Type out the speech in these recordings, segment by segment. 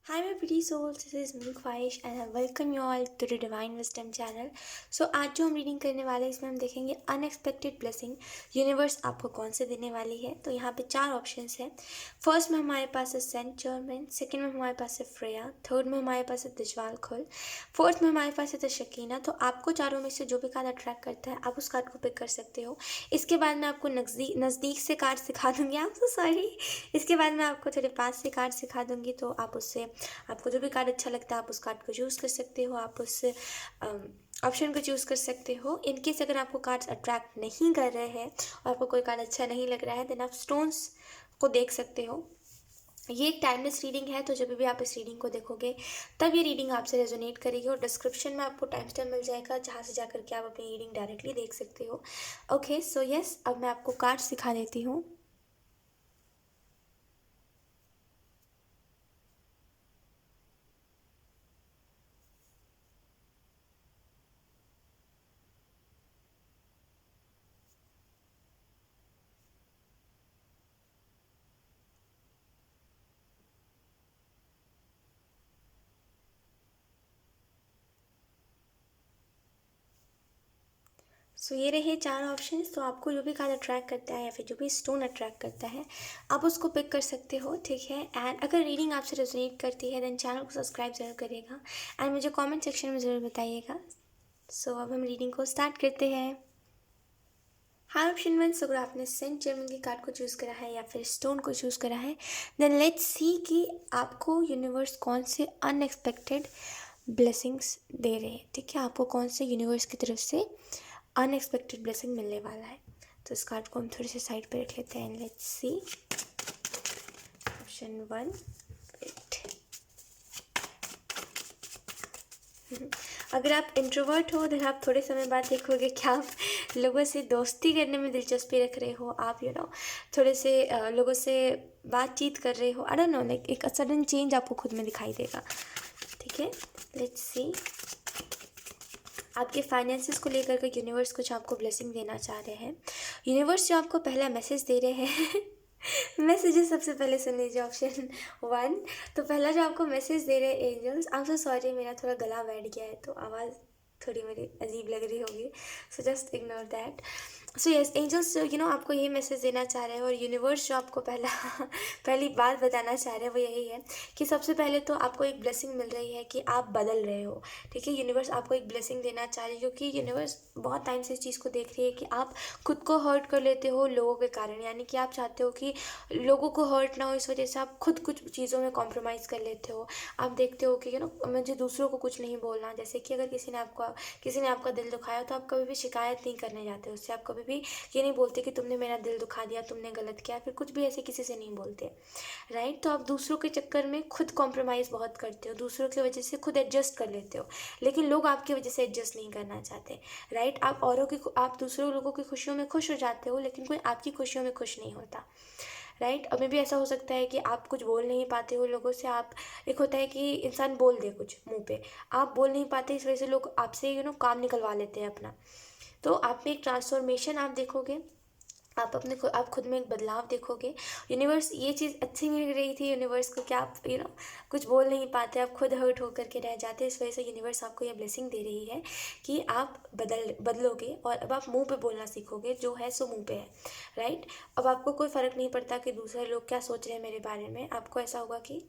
Hi, my pretty souls. This is Milk Vaish and I welcome you all to the Divine Wisdom channel. So आज जो हम reading करने वाले हैं इसमें हम देखेंगे अनएक्सपेक्टेड ब्लेसिंग यूनिवर्स आपको कौन से देने वाली है। तो यहाँ पे चार ऑप्शंस हैं। फर्स्ट में हमारे पास है सेंट जर्मन, सेकंड में हमारे पास है फ्रेया, थर्ड में हमारे पास है दिजवाल खुल, फोर्थ में हमारे पास है द शकीना। तो आपको चारों में से जो भी कार्ड अट्रैक्ट करता है आप उस कार्ड को पिक कर सकते हो। इसके बाद मैं आपको नज़दीक से कार्ड सिखा दूंगी। आप तो सॉरी, इसके बाद मैं आपको थोड़े पास से कार्ड सिखा दूंगी। तो आप उससे आपको जो भी कार्ड अच्छा लगता है आप उस कार्ड को चूज़ कर सकते हो, आप उस ऑप्शन को चूज़ कर सकते हो। इनकेस अगर आपको कार्ड्स अट्रैक्ट नहीं कर रहे हैं और आपको कोई कार्ड अच्छा नहीं लग रहा है देन आप स्टोन्स को देख सकते हो। ये एक टाइमलेस रीडिंग है, तो जब भी आप इस रीडिंग को देखोगे तब ये रीडिंग आपसे रेजोनेट करेगी और डिस्क्रिप्शन में आपको टाइम स्टैम्प मिल जाएगा जहाँ से जाकर के आप अपनी रीडिंग डायरेक्टली देख सकते हो। ओके सो यस, अब मैं आपको कार्ड सिखा देती हूँ। सो ये रहे चार ऑप्शंस। तो आपको जो भी कार्ड अट्रैक्ट करता है या फिर जो भी स्टोन अट्रैक्ट करता है आप उसको पिक कर सकते हो, ठीक है। एंड अगर रीडिंग आपसे रेजोनेट करती है देन चैनल को सब्सक्राइब ज़रूर करिएगा एंड मुझे कमेंट सेक्शन में ज़रूर बताइएगा। सो अब हम रीडिंग को स्टार्ट करते हैं। हाँ ऑप्शन वन, अगर आपने सेंट जर्मन की कार्ड को चूज़ करा है या फिर स्टोन को चूज़ करा है देन लेट्स सी कि आपको यूनिवर्स कौन से अनएक्सपेक्टेड ब्लेसिंग्स दे रहे हैं, ठीक है। आपको कौन से यूनिवर्स की तरफ से अनएक्सपेक्टेड ब्लेसिंग मिलने वाला है। तो इस कार्ड को हम थोड़ी सी साइड पे रख लेते हैं। Let's see option one. अगर आप इंट्रोवर्ट हो देन आप थोड़े समय बाद देखोगे कि आप लोगों से दोस्ती करने में दिलचस्पी रख रहे हो, आप थोड़े से लोगों से बातचीत कर रहे हो। आई डोंट नो, लाइक एक सडन चेंज आपको खुद में दिखाई देगा, ठीक है। लेट्स सी आपके फाइनेंसेस को लेकर के यूनिवर्स कुछ आपको ब्लेसिंग देना चाह रहे हैं। यूनिवर्स जो आपको पहला मैसेज दे रहे हैं मैसेजेस सबसे पहले सुन लीजिए ऑप्शन वन। तो पहला जो आपको मैसेज दे रहे हैं angels, I am so sorry मेरा थोड़ा गला बैठ गया है तो आवाज़ थोड़ी मेरी अजीब लग रही होगी, so just ignore that. So yes angels आपको यही मैसेज देना चाह रहे हैं और यूनिवर्स जो आपको पहली बात बताना चाह रहे हैं वो यही है कि सबसे पहले तो आपको एक ब्लेसिंग मिल रही है कि आप बदल रहे हो, ठीक है। यूनिवर्स आपको एक ब्लेसिंग देना चाह रही है क्योंकि यूनिवर्स बहुत टाइम से इस चीज़ को देख रही है कि आप खुद को हर्ट कर लेते हो लोगों के कारण, यानी कि आप चाहते हो कि लोगों को हर्ट ना हो, इस वजह से आप खुद कुछ चीज़ों में कॉम्प्रोमाइज़ कर लेते हो। आप देखते हो कि मुझे दूसरों को कुछ नहीं बोलना, जैसे कि अगर किसी ने आपका दिल दुखाया तो आप कभी भी शिकायत नहीं करने जाते उससे, आप कभी भी ये नहीं बोलते कि तुमने मेरा दिल दुखा दिया, तुमने गलत किया, फिर कुछ भी ऐसे किसी से नहीं बोलते, राइट। तो आप दूसरों के चक्कर में खुद कॉम्प्रोमाइज़ बहुत करते हो, दूसरों की वजह से खुद एडजस्ट कर लेते हो, लेकिन लोग आपकी वजह से एडजस्ट नहीं करना चाहते, राइट। आप दूसरों लोगों की खुशियों में खुश हो जाते हो लेकिन कोई आपकी खुशियों में खुश नहीं होता, राइट। अभी भी ऐसा हो सकता है कि आप कुछ बोल नहीं पाते हो लोगों से, आप एक होता है कि इंसान बोल दे कुछ मुंह पे, आप बोल नहीं पाते, इस वजह से लोग आपसे काम निकलवा लेते हैं अपना। तो आप में एक ट्रांसफॉर्मेशन आप देखोगे, आप खुद में एक बदलाव देखोगे। यूनिवर्स ये चीज़ अच्छी नहीं लग रही थी यूनिवर्स को कि आप कुछ बोल नहीं पाते, आप खुद हर्ट होकर के रह जाते। इस वजह से यूनिवर्स आपको ये ब्लेसिंग दे रही है कि आप बदलोगे और अब आप मुंह पे बोलना सीखोगे, जो है सो मुंह पे है, राइट। अब आपको कोई फ़र्क नहीं पड़ता कि दूसरे लोग क्या सोच रहे हैं मेरे बारे में, आपको ऐसा होगा कि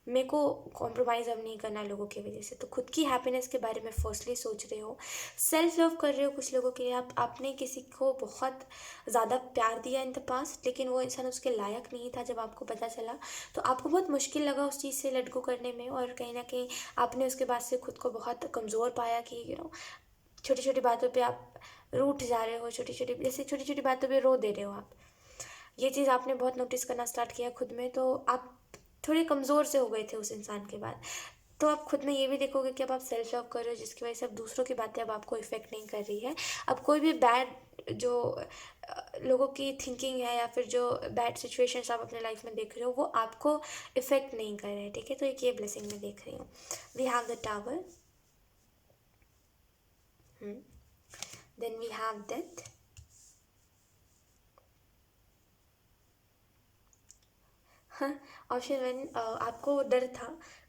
मेरे को कॉम्प्रोमाइज़ अब नहीं करना लोगों की वजह से। तो खुद की हैप्पीनेस के बारे में फर्स्टली सोच रहे हो, सेल्फ लव कर रहे हो कुछ लोगों के लिए। आपने किसी को बहुत ज़्यादा प्यार दिया इन द पास्ट लेकिन वो इंसान उसके लायक नहीं था, जब आपको पता चला तो आपको बहुत मुश्किल लगा उस चीज़ से लेट गो करने में, और कहीं ना कहीं आपने उसके बाद से खुद को बहुत कमज़ोर पाया कि छोटी छोटी बातों पे आप रूठ जा रहे हो, छोटी छोटी बातों पे रो दे रहे हो आप। ये चीज़ आपने बहुत नोटिस करना स्टार्ट किया खुद में, तो आप थोड़े कमज़ोर से हो गए थे उस इंसान के बाद। तो आप खुद में ये भी देखोगे कि अब आप सेल्फ लव कर रहे हो जिसकी वजह से अब दूसरों की बातें अब आपको इफ़ेक्ट नहीं कर रही है। अब कोई भी बैड जो लोगों की थिंकिंग है या फिर जो बैड सिचुएशंस आप अपने लाइफ में देख रहे हो वो आपको इफ़ेक्ट नहीं कर रहे हैं, ठीक है। तो एक ये ब्लेसिंग मैं देख रही हूँ। We have the tower, then we have death, option one, आपको डर था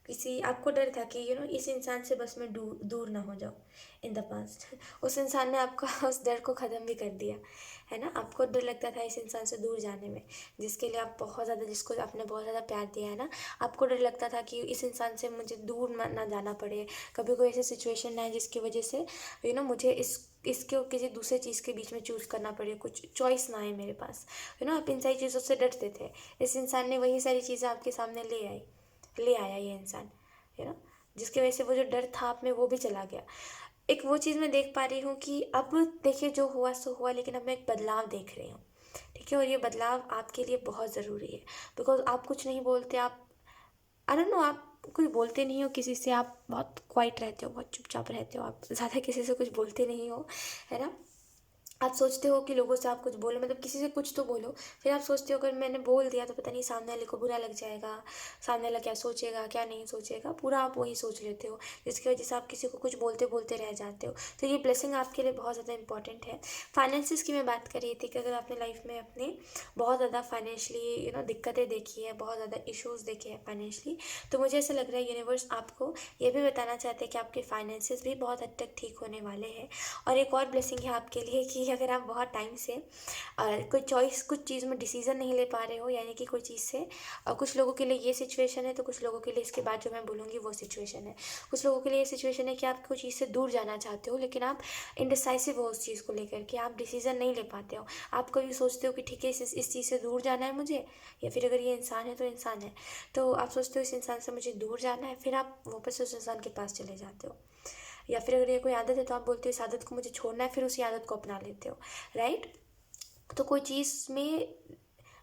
किसी आपको डर था कि इस इंसान से बस मैं दूर दूर ना हो जाऊँ इन द पास्ट। उस इंसान ने आपका उस डर को ख़त्म भी कर दिया, है ना। आपको डर लगता था इस इंसान से दूर जाने में, जिसके लिए आप बहुत ज़्यादा, जिसको आपने बहुत ज़्यादा प्यार दिया है ना, आपको डर लगता था कि इस इंसान से मुझे दूर ना जाना पड़े, कभी कोई ऐसी सिचुएशन ना आए जिसकी वजह से मुझे इसके और किसी दूसरे चीज़ के बीच में चूज़ करना पड़े, कुछ चॉइस ना आए मेरे पास। आप इन सारी चीज़ों से डरते थे। इस इंसान ने वही सारी चीज़ें आपके सामने ले आया ये इंसान, जिसकी वजह से वो जो डर था आप में वो भी चला गया। एक वो चीज़ मैं देख पा रही हूँ कि अब देखिए जो हुआ सो हुआ, लेकिन अब मैं एक बदलाव देख रही हूँ, ठीक है। और ये बदलाव आपके लिए बहुत ज़रूरी है, बिकॉज आप कुछ नहीं बोलते, आप आई डोंट नो, आप कुछ बोलते नहीं हो किसी से, आप बहुत क्वाइट रहते हो, बहुत चुपचाप रहते हो, आप ज़्यादा किसी से कुछ बोलते नहीं हो, है ना। आप सोचते हो कि लोगों से आप कुछ बोलो, मतलब किसी से कुछ तो बोलो, फिर आप सोचते हो अगर मैंने बोल दिया तो पता नहीं सामने वाले को बुरा लग जाएगा, सामने वाला क्या सोचेगा क्या नहीं सोचेगा, पूरा आप वही सोच लेते हो, जिसकी वजह से आप किसी को कुछ बोलते बोलते रह जाते हो। तो ये ब्लेसिंग आपके लिए बहुत ज़्यादा इंपॉर्टेंट है। फाइनेंसिस की मैं बात कर रही थी कि अगर आपने लाइफ में अपने बहुत ज़्यादा फाइनेंशली दिक्कतें देखी है, बहुत ज़्यादा इश्यूज़ देखे हैं फाइनेंशली, तो मुझे ऐसा लग रहा है यूनिवर्स आपको ये भी बताना चाहते हैं कि आपके फाइनेंसिस भी बहुत हद तक ठीक होने वाले हैं। और एक और ब्लेसिंग है आपके लिए कि अगर आप बहुत टाइम से कोई चॉइस, कुछ चीज़ में डिसीज़न नहीं ले पा रहे हो, यानी कि कोई चीज़ से कुछ लोगों के लिए ये सिचुएशन है, तो कुछ लोगों के लिए इसके बाद जो मैं बोलूँगी वो सिचुएशन है। कुछ लोगों के लिए ये सिचुएशन है कि आप कोई चीज़ से दूर जाना चाहते हो, लेकिन आप इंडिसाइसिव हो उस चीज़ को लेकर के, आप डिसीज़न नहीं ले पाते हो। आप कभी सोचते हो कि ठीक है इस चीज़ से दूर जाना है मुझे, या फिर अगर ये इंसान है तो इंसान है, तो आप सोचते हो इस इंसान से मुझे दूर जाना है, फिर आप वापस उस इंसान के पास चले जाते हो। या फिर अगर ये कोई आदत है तो आप बोलते हो इस आदत को मुझे छोड़ना है, फिर उसी आदत को अपना लेते हो, राइट। तो कोई चीज़ में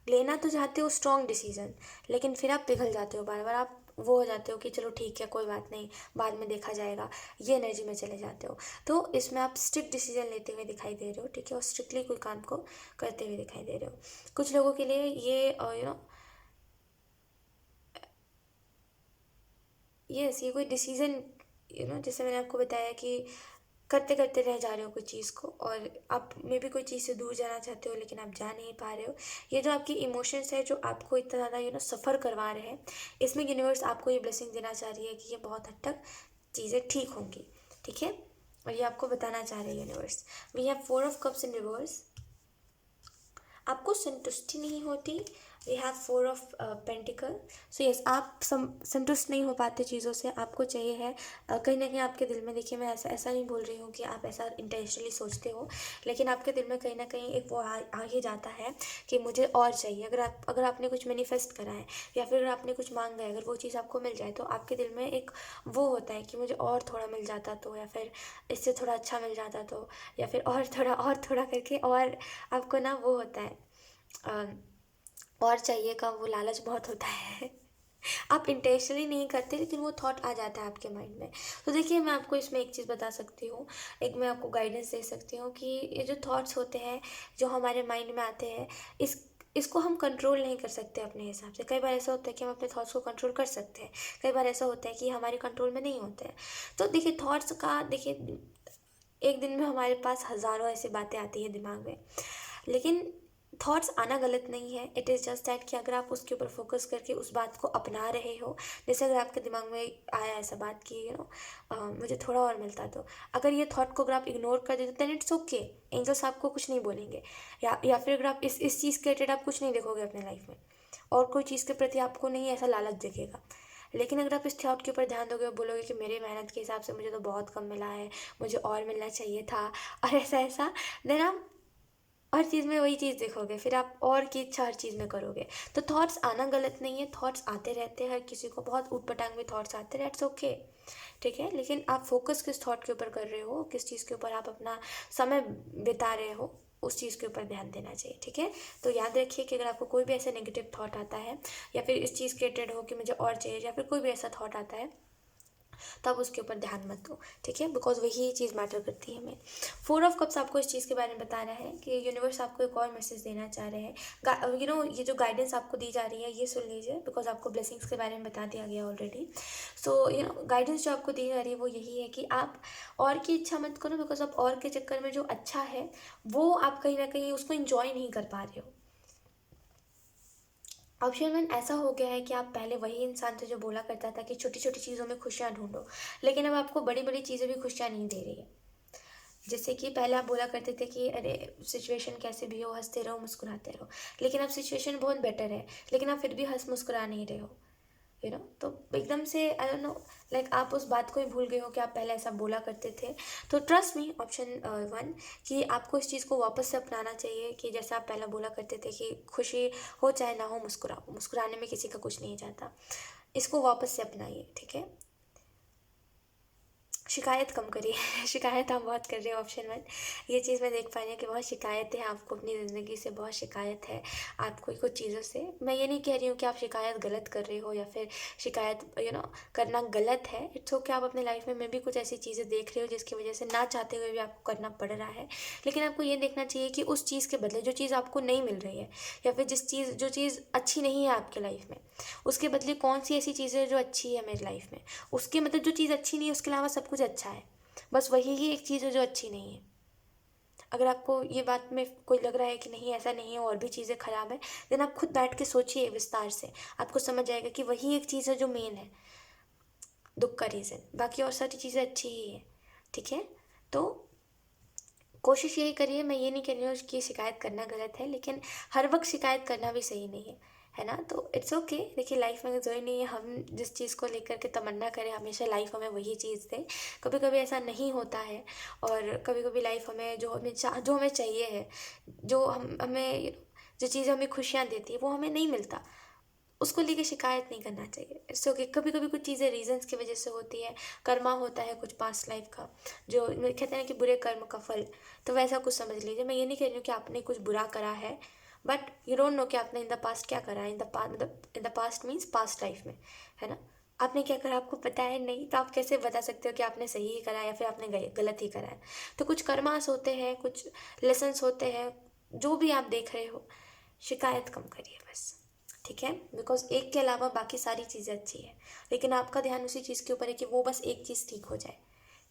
लेना तो चाहते हो स्ट्रॉन्ग डिसीजन, लेकिन फिर आप पिघल जाते हो, बार बार आप वो हो जाते हो कि चलो ठीक है कोई बात नहीं, बाद में देखा जाएगा, ये एनर्जी में चले जाते हो। तो इसमें आप स्ट्रिक्ट डिसीजन लेते हुए दिखाई दे रहे हो, ठीक है, और स्ट्रिक्टली कोई काम को करते हुए दिखाई दे रहे हो। कुछ लोगों के लिए ये ये कोई डिसीजन, जैसे मैंने आपको बताया कि करते करते रह जा रहे हो कोई चीज़ को, और आप मे भी कोई चीज़ से दूर जाना चाहते हो लेकिन आप जा नहीं पा रहे हो। ये जो आपकी इमोशंस है जो आपको इतना ज़्यादा सफ़र करवा रहे हैं, इसमें यूनिवर्स आपको ये ब्लेसिंग देना चाह रही है कि ये बहुत हद तक चीज़ें ठीक होंगी, ठीक है। और ये आपको बताना चाह रहे हैं universe. We have 4 of cups in reverse. आपको संतुष्टि नहीं होती, we have 4 of pentacle. So yes, आप संतुष्ट नहीं हो पाते चीज़ों से, आपको चाहिए है कहीं ना कहीं आपके दिल में, देखिए मैं ऐसा नहीं बोल रही हूँ कि आप ऐसा इंटेंशनली सोचते हो, लेकिन आपके दिल में कहीं ना कहीं एक वो आ ही जाता है कि मुझे और चाहिए। अगर आपने कुछ मैनिफेस्ट करा है, या फिर अगर आपने कुछ मांगा है, अगर वो चीज़ आपको मिल जाए, तो आपके दिल में एक वो होता है कि मुझे और थोड़ा मिल जाता तो, या फिर इससे थोड़ा अच्छा मिल जाता तो, या फिर और थोड़ा करके, और आपको ना वो होता है अ, और चाहिए का वो लालच बहुत होता है। आप इंटेंशनली नहीं करते, लेकिन वो थॉट आ जाता है आपके माइंड में। तो देखिए मैं आपको इसमें एक चीज़ बता सकती हूँ, एक मैं आपको गाइडेंस दे सकती हूँ कि ये जो थॉट्स होते हैं जो हमारे माइंड में आते हैं, इसको हम कंट्रोल नहीं कर सकते अपने हिसाब से। कई बार ऐसा होता है कि हम अपने थॉट्स को कंट्रोल कर सकते हैं, कई बार ऐसा होता है कि हमारे कंट्रोल में नहीं होते हैं। तो देखिए थॉट्स का, देखिए एक दिन में हमारे पास हज़ारों ऐसी बातें आती हैं दिमाग में, लेकिन थॉट्स आना गलत नहीं है। इट इज़ जस्ट दैट कि अगर आप उसके ऊपर फोकस करके उस बात को अपना रहे हो, जैसे अगर आपके दिमाग में आया ऐसा बात कि मुझे थोड़ा और मिलता, तो अगर ये थॉट को अगर आप इग्नोर कर देते देन इट्स ओके, एंजल्स आपको कुछ नहीं बोलेंगे। या फिर अगर आप इस चीज़ के रिलेटेड आप कुछ नहीं देखोगे अपने लाइफ में, और कोई चीज़ के प्रति आपको नहीं ऐसा लालच दिखेगा, लेकिन अगर आप इस थॉट के ऊपर ध्यान दोगे और बोलोगे कि मेरी मेहनत के हिसाब से मुझे तो बहुत कम मिला है, मुझे और मिलना चाहिए था, और ऐसा ऐसा, देन आप हर चीज़ में वही चीज़ देखोगे, फिर आप और की इच्छा हर चीज़ में करोगे। तो थॉट्स आना गलत नहीं है, थॉट्स आते रहते हैं, हर किसी को बहुत ऊटपटांग में थॉट्स आते हैं, दैट्स ओके, ठीक है। लेकिन आप फोकस किस थॉट के ऊपर कर रहे हो, किस चीज़ के ऊपर आप अपना समय बिता रहे हो, उस चीज़ के ऊपर ध्यान देना चाहिए, ठीक है। तो याद रखिए कि अगर आपको कोई भी ऐसा नेगेटिव थॉट आता है, या फिर इस चीज़ के रिलेटेड हो कि मुझे और चाहिए, या फिर कोई भी ऐसा थॉट आता है, तो आप उसके ऊपर ध्यान मत दो, ठीक है, बिकॉज वही चीज़ मैटर करती है हमें। 4 ऑफ कप्स आपको इस चीज़ के बारे में बता रहा है कि यूनिवर्स आपको एक और मैसेज देना चाह रहे हैं। ये जो गाइडेंस आपको दी जा रही है ये सुन लीजिए, बिकॉज आपको ब्लेसिंग्स के बारे में बता दिया गया ऑलरेडी। सो गाइडेंस जो आपको दी जा रही है वो यही है कि आप और की इच्छा मत करो, बिकॉज आप और के चक्कर में जो अच्छा है वो आप कहीं ना कहीं उसको इंजॉय नहीं कर पा रहे हो। ऑप्शन 1 ऐसा हो गया है कि आप पहले वही इंसान थे जो बोला करता था कि छोटी छोटी चीज़ों में खुशियाँ ढूंढो, लेकिन अब आपको बड़ी बड़ी चीज़ें भी खुशियाँ नहीं दे रही है। जैसे कि पहले आप बोला करते थे कि अरे सिचुएशन कैसे भी हो हंसते रहो मुस्कुराते रहो, लेकिन अब सिचुएशन बहुत बेटर है, लेकिन आप फिर भी हंस मुस्कुरा नहीं रहे हो, तो एकदम से आई डोंट नो, लाइक आप उस बात को ही भूल गए हो कि आप पहले ऐसा बोला करते थे। तो ट्रस्ट मी, ऑप्शन 1, कि आपको इस चीज़ को वापस से अपनाना चाहिए कि जैसे आप पहले बोला करते थे कि खुशी हो चाहे ना हो मुस्कुराओ, मुस्कुराने में किसी का कुछ नहीं जाता। इसको वापस से अपनाइए, ठीक है। शिकायत कम करिए शिकायत आप बहुत कर रहे हो, ऑप्शन 1। ये चीज़ मैं देख पा रही हूँ कि बहुत शिकायत है आपको अपनी ज़िंदगी से, बहुत शिकायत है आपको कुछ चीज़ों से। मैं ये नहीं कह रही हूँ कि आप शिकायत गलत कर रहे हो या फिर शिकायत करना गलत है। इट्स ओके, आप अपने लाइफ में भी कुछ ऐसी चीज़ें देख रहे हो जिसकी वजह से ना चाहते हुए भी आपको करना पड़ रहा है, लेकिन आपको ये देखना चाहिए कि उस चीज़ के बदले जो चीज़ आपको नहीं मिल रही है, या फिर जो चीज़ अच्छी नहीं है आपके लाइफ में, उसके बदले कौन सी ऐसी चीज़ है जो अच्छी है मेरी लाइफ में। उसके मतलब जो चीज़ अच्छी नहीं है उसके अलावा सब कुछ अच्छा है, बस वही ही एक चीज़ है जो अच्छी नहीं है। अगर आपको ये बात में कोई लग रहा है कि नहीं ऐसा नहीं है और भी चीज़ें ख़राब है, देन आप खुद बैठ के सोचिए विस्तार से, आपको समझ आएगा कि वही एक चीज़ है जो मेन है दुख का रीज़न, बाकी और सारी चीज़ें अच्छी ही है, ठीक है। तो कोशिश यही करिए, मैं ये नहीं कह रही हूँ कि शिकायत करना गलत है, लेकिन हर वक्त शिकायत करना भी सही नहीं है ना। तो इट्स ओके, देखिए लाइफ में ज़रूरी नहीं है हम जिस चीज़ को लेकर के तमन्ना करें हमेशा लाइफ हमें वही चीज़ दे। कभी कभी ऐसा नहीं होता है, और कभी कभी लाइफ हमें जो हमें चाहिए है, जो हम हमें जो चीज़ हमें खुशियाँ देती है वो हमें नहीं मिलता, उसको लेके शिकायत नहीं करना चाहिए। इट्स ओके, कभी कभी कुछ चीज़ें रीजंस की वजह से होती है, कर्मा होता है कुछ पास्ट लाइफ का, जो कहते हैं कि बुरे कर्म का फल, तो वैसा कुछ समझ लीजिए। मैं ये नहीं कह रही हूँ कि आपने कुछ बुरा करा है, बट यू डोंट नो कि आपने इन द पास्ट क्या करा है। In the past means past life में, है ना। आपने क्या करा आपको पता है नहीं, तो आप कैसे बता सकते हो कि आपने सही ही करा है या फिर आपने गलत ही करा है। तो कुछ कर्मास होते हैं, कुछ लेसन्स होते हैं, जो भी आप देख रहे हो, शिकायत कम करिए बस, ठीक है। बिकॉज एक के अलावा बाकी सारी चीज़ें अच्छी है, लेकिन आपका ध्यान उसी चीज़ के ऊपर है कि वो बस एक चीज़ ठीक हो जाए,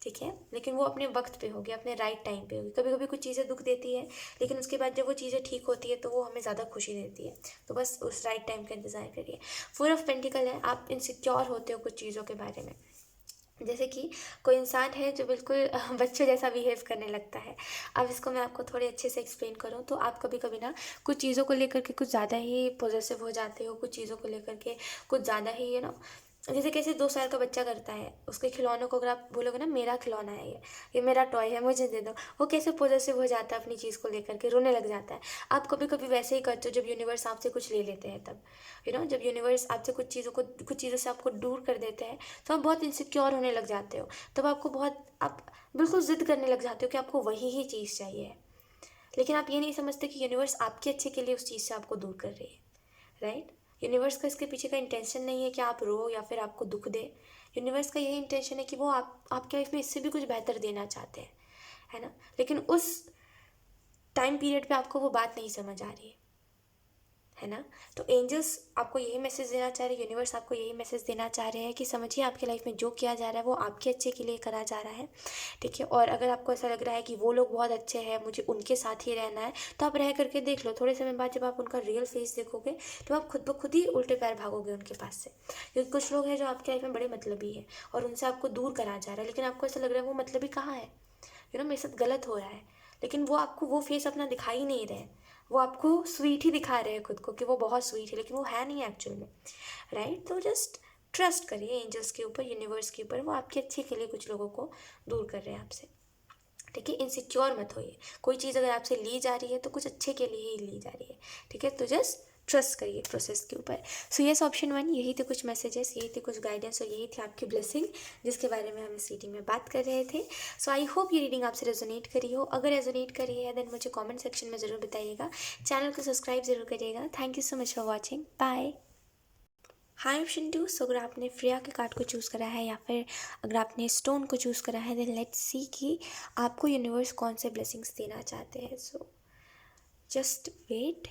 ठीक है। लेकिन वो अपने वक्त पे होगी, अपने राइट टाइम पे होगी। कभी कभी कुछ चीज़ें दुख देती है, लेकिन उसके बाद जब वो चीज़ें ठीक होती है तो वो हमें ज़्यादा खुशी देती है। तो बस उस राइट टाइम का इंतज़ार करिए। 4 ऑफ पेंटिकल है, आप इनसिक्योर होते हो कुछ चीज़ों के बारे में। जैसे कि कोई इंसान है जो बिल्कुल बच्चों जैसा बिहेव करने लगता है। अब इसको मैं आपको थोड़े अच्छे से एक्सप्लेन करूँ तो आप कभी कभी ना कुछ चीज़ों को लेकर के कुछ ज़्यादा ही पॉजेसिव हो जाते हो, कुछ चीज़ों को लेकर के कुछ ज़्यादा ही जैसे कैसे 2 साल का बच्चा करता है, उसके खिलौनों को अगर आप बोलोगे ना मेरा खिलौना है ये मेरा टॉय है मुझे दे दो, वो कैसे पॉजेसिव हो जाता है अपनी चीज़ को लेकर के, रोने लग जाता है। आप कभी कभी वैसे ही करते हो जब यूनिवर्स आपसे कुछ ले लेते हैं, तब जब यूनिवर्स आपसे कुछ चीज़ों से आपको दूर कर देते हैं, तो आप बहुत इनसिक्योर होने लग जाते हो। तब आप बिल्कुल ज़िद करने लग जाते हो कि आपको वही ही चीज़ चाहिए, लेकिन आप ये नहीं समझते कि यूनिवर्स आपके अच्छे के लिए उस चीज़ से आपको दूर कर रही है, राइट। यूनिवर्स का इसके पीछे का इंटेंशन नहीं है कि आप रो या फिर आपको दुख दे। यूनिवर्स का यही इंटेंशन है कि वो आपके लाइफ में इससे भी कुछ बेहतर देना चाहते हैं, है ना। लेकिन उस टाइम पीरियड पे आपको वो बात नहीं समझ आ रही है ना। तो एंजल्स आपको यही मैसेज देना चाह रहे हैं, यूनिवर्स आपको यही मैसेज देना चाह रहे हैं कि समझिए आपकी लाइफ में जो किया जा रहा है वो आपके अच्छे के लिए करा जा रहा है, ठीक है। और अगर आपको ऐसा लग रहा है कि वो लोग बहुत अच्छे हैं, मुझे उनके साथ ही रहना है, तो आप रह करके देख लो। थोड़े समय बाद जब आप उनका रियल फेस देखोगे तो आप खुद ब खुद ही उल्टे पैर भागोगे उनके पास से। क्योंकि कुछ लोग हैं जो आपकी लाइफ में बड़े मतलबी है और उनसे आपको दूर करा जा रहा है, लेकिन आपको ऐसा लग रहा है वो मतलबी कहाँ है, मेरे साथ गलत हो रहा है, लेकिन वो आपको वो फेस अपना दिखा ही नहीं रहे। वो आपको स्वीट ही दिखा रहे हैं खुद को कि वो बहुत स्वीट है, लेकिन वो है नहीं एक्चुअल में, राइट। तो जस्ट ट्रस्ट करिए एंजल्स के ऊपर, यूनिवर्स के ऊपर, वो आपके अच्छे के लिए कुछ लोगों को दूर कर रहे हैं आपसे, ठीक है। इनसिक्योर मत होइए, कोई चीज़ अगर आपसे ली जा रही है तो कुछ अच्छे के लिए ही ली जा रही है, ठीक है। तो जस्ट ट्रस्ट करिए प्रोसेस के ऊपर। सो यस, ऑप्शन 1, यही थे कुछ मैसेजेस, यही थे कुछ गाइडेंस और यही थी आपकी ब्लेसिंग जिसके बारे में हम इस रीडिंग में बात कर रहे थे। सो आई होप ये रीडिंग आपसे रेजोनेट करी हो। अगर रेजोनेट करी है देन मुझे कॉमेंट सेक्शन में ज़रूर बताइएगा, चैनल को सब्सक्राइब ज़रूर करिएगा। Thank you so much for watching, bye. Hi option 2, so अगर आपने फ्रिया के कार्ड को चूज़ करा है या फिर अगर आपने स्टोन को चूज़ करा है, देन लेट्स सी कि आपको यूनिवर्स कौन से ब्लेसिंग्स देना चाहते हैं। So just wait.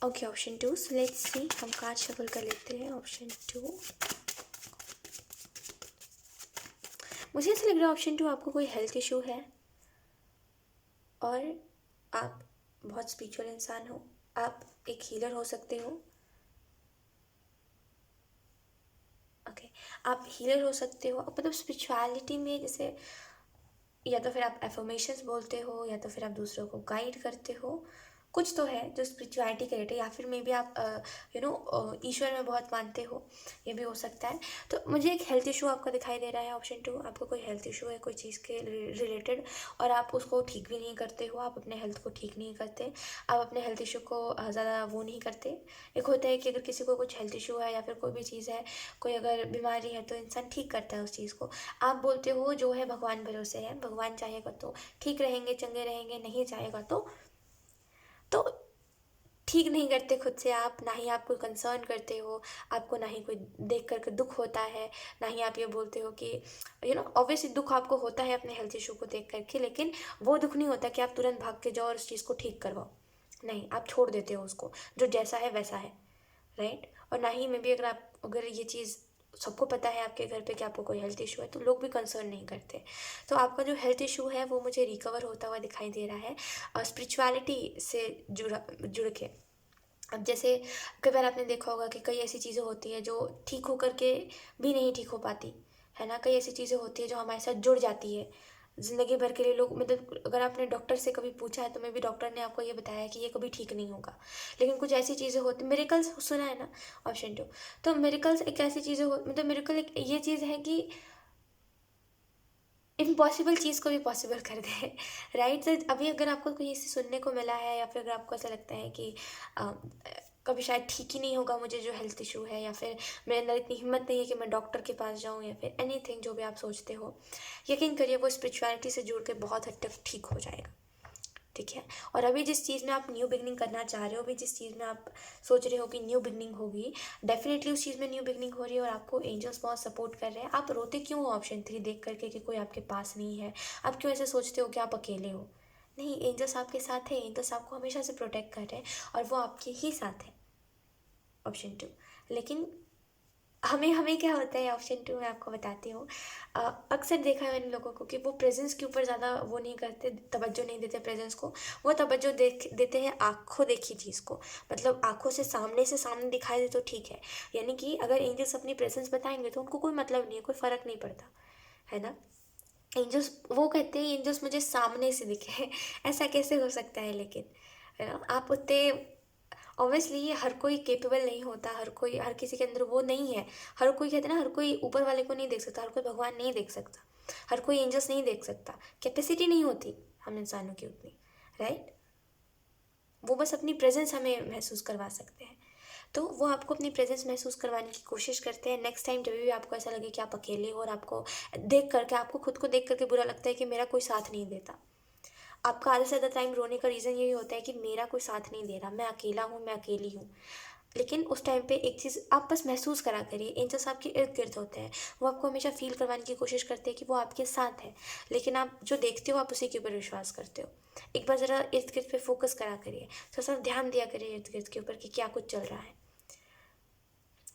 Okay, option 2, so let's see, हम कार्ड शफल कर लेते हैं। ऑप्शन 2, मुझे ऐसा लग रहा है ऑप्शन 2 आपको कोई हेल्थ इशू है और आप बहुत स्पिरिचुअल इंसान हो, आप एक हीलर हो सकते हो, आप हीलर हो सकते हो, मतलब स्पिरिचुअलिटी में जैसे या तो फिर आप एफर्मेशंस बोलते हो या तो फिर आप दूसरों को गाइड करते हो, कुछ तो है जो स्पिरिचुअलिटी के रिलेटेड, या फिर मे बी आप ईश्वर में बहुत मानते हो, ये भी हो सकता है। तो मुझे एक हेल्थ इशू आपका दिखाई दे रहा है, ऑप्शन 2, आपको कोई हेल्थ इशू है कोई चीज़ के रिलेटेड और आप उसको ठीक भी नहीं करते हो, आप अपने हेल्थ को ठीक नहीं करते, आप अपने हेल्थ इशू को ज़्यादा वो नहीं करते। एक होता है कि अगर किसी को कुछ हेल्थ इशू है या फिर कोई भी चीज़ है, कोई अगर बीमारी है तो इंसान ठीक करता है उस चीज़ को। आप बोलते हो जो है भगवान भरोसे है, भगवान चाहेगा तो ठीक रहेंगे, चंगे रहेंगे, नहीं चाहेगा तो ठीक नहीं करते खुद से आप, ना ही आप कोई कंसर्न करते हो, आपको ना ही कोई देख करके दुख होता है, ना ही आप ये बोलते हो कि ऑब्वियसली दुख आपको होता है अपने हेल्थ इशू को देख करके, लेकिन वो दुख नहीं होता कि आप तुरंत भाग के जाओ और उस चीज़ को ठीक करवाओ, नहीं, आप छोड़ देते हो उसको, जो जैसा है वैसा है, राइट। और ना ही मे बी अगर ये चीज़ सबको पता है आपके घर पे कि आपको कोई हेल्थ इशू है तो लोग भी कंसर्न नहीं करते। तो आपका जो हेल्थ इशू है वो मुझे रिकवर होता हुआ दिखाई दे रहा है, और स्पिरिचुअलिटी से जुड़ के। अब जैसे कई बार आपने देखा होगा कि कई ऐसी चीज़ें होती हैं जो ठीक होकर के भी नहीं ठीक हो पाती, है ना। कई ऐसी चीज़ें होती हैं जो हमारे साथ जुड़ जाती है ज़िंदगी भर के लिए। लोग मतलब अगर आपने डॉक्टर से कभी पूछा है तो मे बी डॉक्टर ने आपको ये बताया कि ये कभी ठीक नहीं होगा, लेकिन कुछ ऐसी चीज़ें होती, मेरेकल्स सुना है ना, ऑप्शन 2। तो मेरेकल्स एक ऐसी चीज़ें हो, मतलब मेरेकल एक ये चीज़ है कि इम्पॉसिबल चीज़ को भी पॉसिबल कर दे, राइट। तो अभी अगर आपको कोई ऐसे सुनने को मिला है या फिर अगर आपको ऐसा लगता है कि अ, कभी शायद ठीक ही नहीं होगा मुझे जो हेल्थ इशू है, या फिर मेरे अंदर इतनी हिम्मत नहीं है कि मैं डॉक्टर के पास जाऊं, या फिर एनीथिंग जो भी आप सोचते हो, यकीन करिए वो स्पिरिचुअलिटी से जुड़ के बहुत हद तक ठीक हो जाएगा, ठीक है। और अभी जिस चीज़ में आप न्यू बिगनिंग करना चाह रहे हो, अभी जिस चीज़ में आप सोच रहे हो कि न्यू बिगनिंग होगी, डेफिनेटली उस चीज़ में न्यू बिगनिंग हो रही है और आपको एंजल्स बहुत सपोर्ट कर रहे हैं। आप रोते क्यों हो ऑप्शन 3 देख करके कि कोई आपके पास नहीं है? आप क्यों ऐसे सोचते हो कि आप अकेले हो? नहीं, एंजल्स आपके साथ है, एंजल्स आपको हमेशा से प्रोटेक्ट कर रहे हैं और वो आपके ही साथ है, ऑप्शन 2। लेकिन हमें हमें क्या होता है, ऑप्शन 2 मैं आपको बताती हूँ। अक्सर देखा है मैंने लोगों को कि वो प्रेजेंस के ऊपर ज़्यादा वो नहीं करते, तवज्जो नहीं देते प्रेजेंस को, वो तवज्जो देते हैं आँखों देखी चीज़ को, मतलब आँखों से सामने दिखाई दे तो ठीक है। यानी कि अगर एंजल्स अपनी प्रेजेंस बताएंगे तो उनको कोई मतलब नहीं है, कोई फ़र्क नहीं पड़ता, है ना। एंजल्स वो कहते हैं एंजल्स मुझे सामने से दिखे ऐसा कैसे हो सकता है, लेकिन है ना, आप उतने ऑब्वियसली ये हर कोई केपेबल नहीं होता, हर किसी के अंदर वो नहीं है। हर कोई कहते हैं ना, हर कोई ऊपर वाले को नहीं देख सकता, हर कोई भगवान नहीं देख सकता, हर कोई एंजल्स नहीं देख सकता, कैपेसिटी नहीं होती हम इंसानों की उतनी, राइट। वो बस अपनी प्रेजेंस हमें महसूस करवा सकते हैं। तो वो आपको अपनी प्रेजेंस महसूस करवाने की कोशिश करते हैं। नेक्स्ट टाइम जब भी आपको ऐसा लगे कि आप अकेले हो और आपको खुद को देख करके बुरा लगता है कि मेरा कोई साथ नहीं देता, आपका आधे से ज़्यादा टाइम रोने का रीज़न यही होता है कि मेरा कोई साथ नहीं दे रहा, मैं अकेला हूँ, मैं अकेली हूँ। लेकिन उस टाइम पे एक चीज़ आप बस महसूस करा करिए, एंजल्स आपके इर्द गिर्द होते हैं, वो आपको हमेशा फील करवाने की कोशिश करते हैं कि वो आपके साथ है, लेकिन आप जो देखते हो आप उसी के ऊपर विश्वास करते हो। एक बार ज़रा इर्द गिर्द पे फोकस करा करिए, थोड़ा सा ध्यान दिया करिए इर्द गिर्द के ऊपर कि क्या कुछ चल रहा है।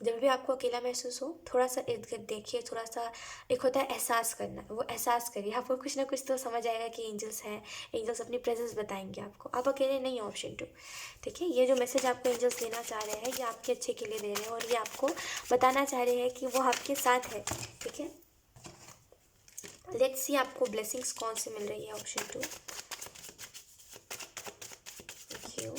जब भी आपको अकेला महसूस हो, थोड़ा सा इर्द गिर्द देखिए, थोड़ा सा एक होता है एहसास करना, वो एहसास करिए, आपको कुछ ना कुछ तो समझ आएगा कि एंजल्स हैं, एंजल्स अपनी प्रेजेंस बताएंगे आपको, आप अकेले नहीं हो, ऑप्शन 2। ठीक है, ये जो मैसेज आपको एंजल्स देना चाह रहे हैं ये आपके अच्छे के लिए दे रहे हैं और ये आपको बताना चाह रहे हैं कि वो आपके साथ है, ठीक है। लेट्स सी आपको ब्लेसिंग्स कौन सी मिल रही है, option 2। Thank you.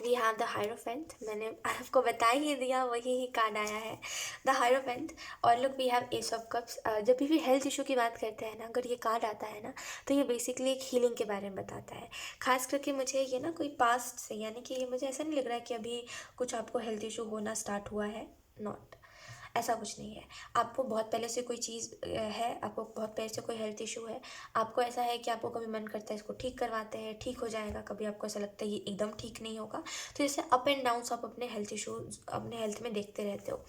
We have the hierophant, मैंने आपको बता ही दिया, वही ही कार्ड आया है, द हायरोफेंट। और look we have ace of cups. जब भी हेल्थ इशू की बात करते हैं ना, अगर ये कार्ड आता है ना, तो ये बेसिकली एक हीलिंग के बारे में बताता है। खास करके मुझे ये ना कोई पास्ट से, यानी कि ये मुझे ऐसा नहीं लग रहा है कि अभी कुछ आपको हेल्थ इशू होना स्टार्ट हुआ है, नॉट, ऐसा कुछ नहीं है। आपको बहुत पहले से कोई चीज़ है, आपको बहुत पहले से कोई हेल्थ इशू है, आपको ऐसा है कि आपको कभी मन करता है इसको ठीक करवाते हैं, ठीक हो जाएगा, कभी आपको ऐसा लगता है ये एकदम ठीक नहीं होगा। तो जैसे अप एंड डाउन्स आप अपने हेल्थ इशूज अपने हेल्थ में देखते रहते हो।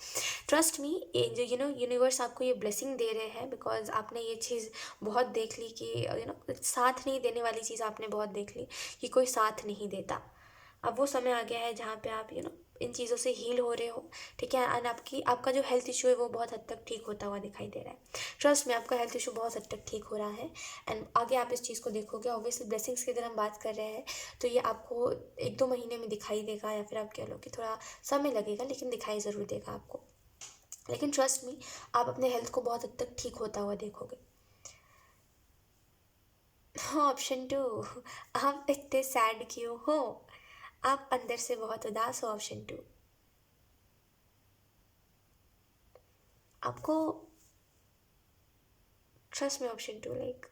ट्रस्ट मी, ये जो यूनिवर्स आपको ये ब्लेसिंग दे रहे हैं बिकॉज आपने ये चीज़ बहुत देख ली कि साथ नहीं देने वाली चीज़ आपने बहुत देख ली कि कोई साथ नहीं देता। अब वो समय आ गया है जहाँ पे आप इन चीज़ों से हील हो रहे हो, ठीक है। एंड आपका जो हेल्थ इशू है वो बहुत हद तक ठीक होता हुआ दिखाई दे रहा है। ट्रस्ट में आपका हेल्थ इशू बहुत हद तक ठीक हो रहा है एंड आगे आप इस चीज़ को देखोगे। ऑब्वियसली ब्लेसिंग्स की अगर हम बात कर रहे हैं तो ये आपको 1-2 महीने में दिखाई देगा, या फिर आप कह लो कि थोड़ा समय लगेगा, लेकिन दिखाई ज़रूर देगा आपको। लेकिन ट्रस्ट मी, आप अपने हेल्थ को बहुत हद तक ठीक होता हुआ देखोगे। हाँ, ऑप्शन टू, आप इतने सैड क्यों हो, आप अंदर से बहुत उदास हो। ऑप्शन टू, आपको ट्रस्ट में ऑप्शन टू, लाइक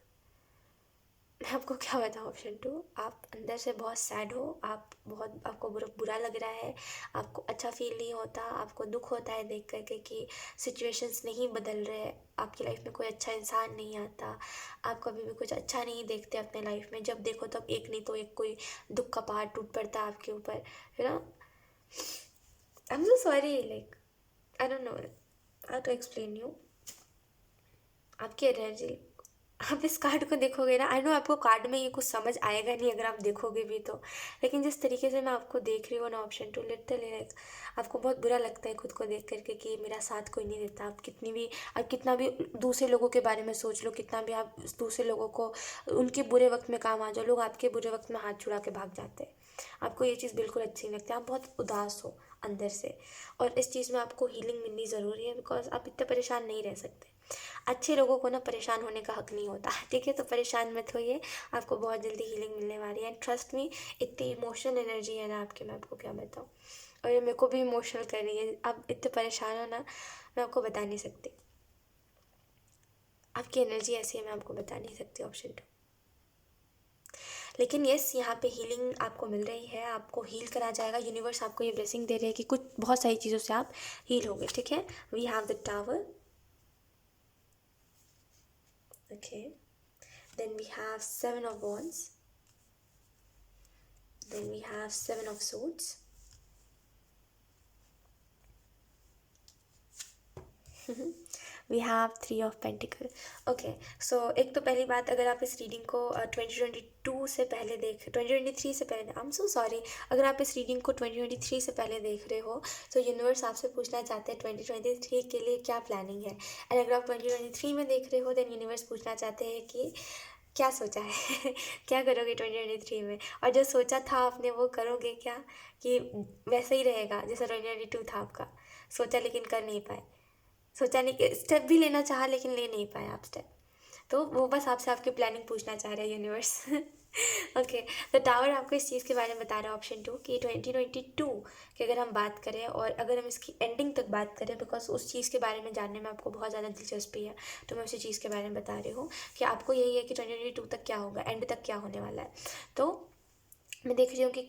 मैं आपको क्या बताऊँ। ऑप्शन टू, आप अंदर से बहुत सैड हो, आप बहुत, आपको बुरा लग रहा है, आपको अच्छा फील नहीं होता, आपको दुख होता है देख करके कि सिचुएशंस नहीं बदल रहे, आपकी लाइफ में कोई अच्छा इंसान नहीं आता, आप कभी भी कुछ अच्छा नहीं देखते अपने लाइफ में, जब देखो तब एक नहीं तो एक कोई दुख का पहाड़ टूट पड़ता है आपके ऊपर, you know. I am so sorry, like I don't know how to explain you. आपकी एनर्जी, आप इस कार्ड को देखोगे ना, आई नो आपको कार्ड में ये कुछ समझ आएगा नहीं अगर आप देखोगे भी तो, लेकिन जिस तरीके से मैं आपको देख रही हूँ ना, ऑप्शन टू, लिटरली लाइक आपको बहुत बुरा लगता है खुद को देख करके कि मेरा साथ कोई नहीं देता। आप कितना भी दूसरे लोगों के बारे में सोच लो, कितना भी आप दूसरे लोगों को उनके बुरे वक्त में काम आ जाओ, लोग आपके बुरे वक्त में हाथ छुड़ा के भाग जाते हैं। आपको ये चीज़ बिल्कुल अच्छी नहीं लगती, आप बहुत उदास हो अंदर से, और इस चीज़ में आपको हीलिंग मिलनी ज़रूरी है, बिकॉज आप इतने परेशान नहीं रह सकते। अच्छे लोगों को ना परेशान होने का हक नहीं होता, ठीक है, तो परेशान मत होइए, आपको बहुत जल्दी हीलिंग मिलने वाली है। एंड ट्रस्ट मी, इतनी इमोशनल एनर्जी है ना आपके, मैं आपको क्या बताऊँ, और ये मेरे को भी इमोशनल कर रही है। आप इतने परेशान हो ना, मैं आपको बता नहीं सकती, आपकी एनर्जी ऐसी है, मैं आपको बता नहीं सकती। ऑप्शन टू, लेकिन यस, यहाँ पे हीलिंग आपको मिल रही है, आपको हील करा जाएगा, यूनिवर्स आपको ये ब्लेसिंग दे रही है कि कुछ बहुत सारी चीज़ों से आप हील होगे, ठीक है। We have the tower, okay, then we have seven of wands, then we have seven of swords, we have three of pentacle. Okay, so एक तो पहली बात, अगर आप इस रीडिंग को 2022 से पहले 2023 से पहले, आई एम सो सॉरी, अगर आप इस रीडिंग को 2023 से पहले देख रहे हो तो यूनिवर्स आपसे पूछना चाहते हैं 2023 के लिए क्या प्लानिंग है। एंड अगर आप 2023 में देख रहे हो देन यूनिवर्स पूछना चाहते हैं कि क्या सोचा है क्या करोगे 2023 में, और जो सोचा था आपने वो करोगे क्या, कि वैसे ही रहेगा जैसा 2022 था आपका, सोचा लेकिन कर नहीं पाए, सोचा नहीं कि स्टेप भी लेना चाहा लेकिन ले नहीं पाए आप स्टेप, तो वो बस आपसे आपकी प्लानिंग पूछना चाह रहे हैं यूनिवर्स। ओके, तो टावर आपको इस चीज़ के बारे में बता रहा है, ऑप्शन टू, कि 2022 की अगर हम बात करें और अगर हम इसकी एंडिंग तक बात करें, बिकॉज उस चीज़ के बारे में जानने में आपको बहुत ज़्यादा दिलचस्पी है, तो मैं उसी चीज़ के बारे में बता रही हूँ कि आपको यही है कि 2022 तक क्या होगा, एंड तक क्या होने वाला है। तो मैं देख रही हूँ कि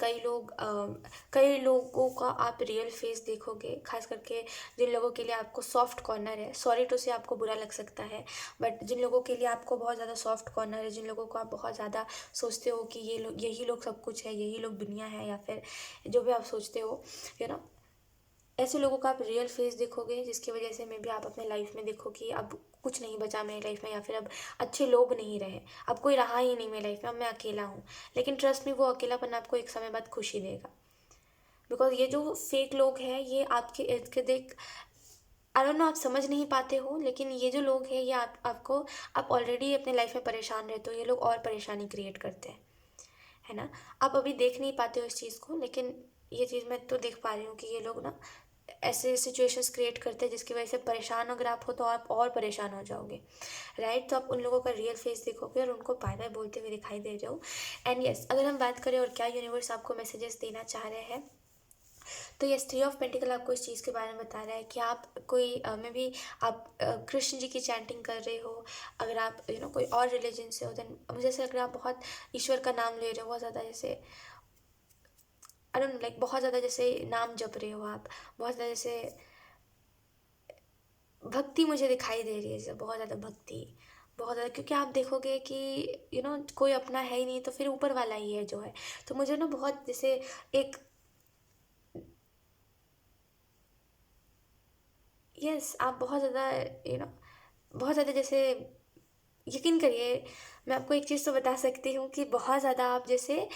कई लोगों का आप रियल फेस देखोगे, खास करके जिन लोगों के लिए आपको सॉफ्ट कॉर्नर है, सॉरी टू से आपको बुरा लग सकता है, बट जिन लोगों के लिए आपको बहुत ज़्यादा सॉफ्ट कॉर्नर है, जिन लोगों को आप बहुत ज़्यादा सोचते हो कि यही लोग सब कुछ है, यही लोग दुनिया है, या फिर जो भी आप सोचते हो, यू नो, ऐसे लोगों का आप रियल फेस देखोगे, जिसकी वजह से मे भी आप अपने लाइफ में देखो कि अब कुछ नहीं बचा मेरी लाइफ में, या फिर अब अच्छे लोग नहीं रहे, अब कोई रहा ही नहीं मेरी लाइफ में, अब मैं अकेला हूँ। लेकिन ट्रस्ट में वो अकेलापन आपको एक समय बाद खुशी देगा, बिकॉज ये जो फेक लोग हैं ये आपके इर्द गिर्द एक, आई डोंट नो, आप समझ नहीं पाते हो, लेकिन ये जो लोग हैं ये आपको, आप ऑलरेडी अपने लाइफ में परेशान रहते हो, ये लोग और परेशानी क्रिएट करते हैं, है ना। आप अभी देख नहीं पाते हो इस चीज़ को, लेकिन ये चीज़ मैं तो देख पा रही हूँ कि ये लोग ना ऐसे सिचुएशंस क्रिएट करते हैं जिसकी वजह से परेशान अगर आप हो तो आप और परेशान हो जाओगे, राइट। तो आप उन लोगों का रियल फेस देखोगे और उनको बाय बाय बोलते हुए दिखाई दे रहे हो। एंड यस, अगर हम बात करें और क्या यूनिवर्स आपको मैसेजेस देना चाह रहे हैं, तो यस, थ्री ऑफ पेंटिकल आपको इस चीज़ के बारे में बता रहा है कि आप कोई मे बी आप कृष्ण जी की चैंटिंग कर रहे हो, अगर आप कोई और रिलीजन से हो, देन मुझे ऐसा लग रहा है आप बहुत ईश्वर का नाम ले रहे हो, बहुत ज़्यादा, जैसे आई डोंट लाइक, बहुत ज़्यादा जैसे नाम जप रहे हो आप, बहुत ज़्यादा जैसे भक्ति मुझे दिखाई दे रही है, जैसे बहुत ज़्यादा भक्ति, बहुत ज़्यादा, क्योंकि आप देखोगे कि कोई अपना है ही नहीं, तो फिर ऊपर वाला ही है जो है। तो मुझे ना बहुत जैसे एक, यस, आप बहुत ज़्यादा बहुत ज़्यादा जैसे, यकीन करिए, मैं आपको एक चीज़ तो बता सकती हूँ कि बहुत ज़्यादा आप जैसे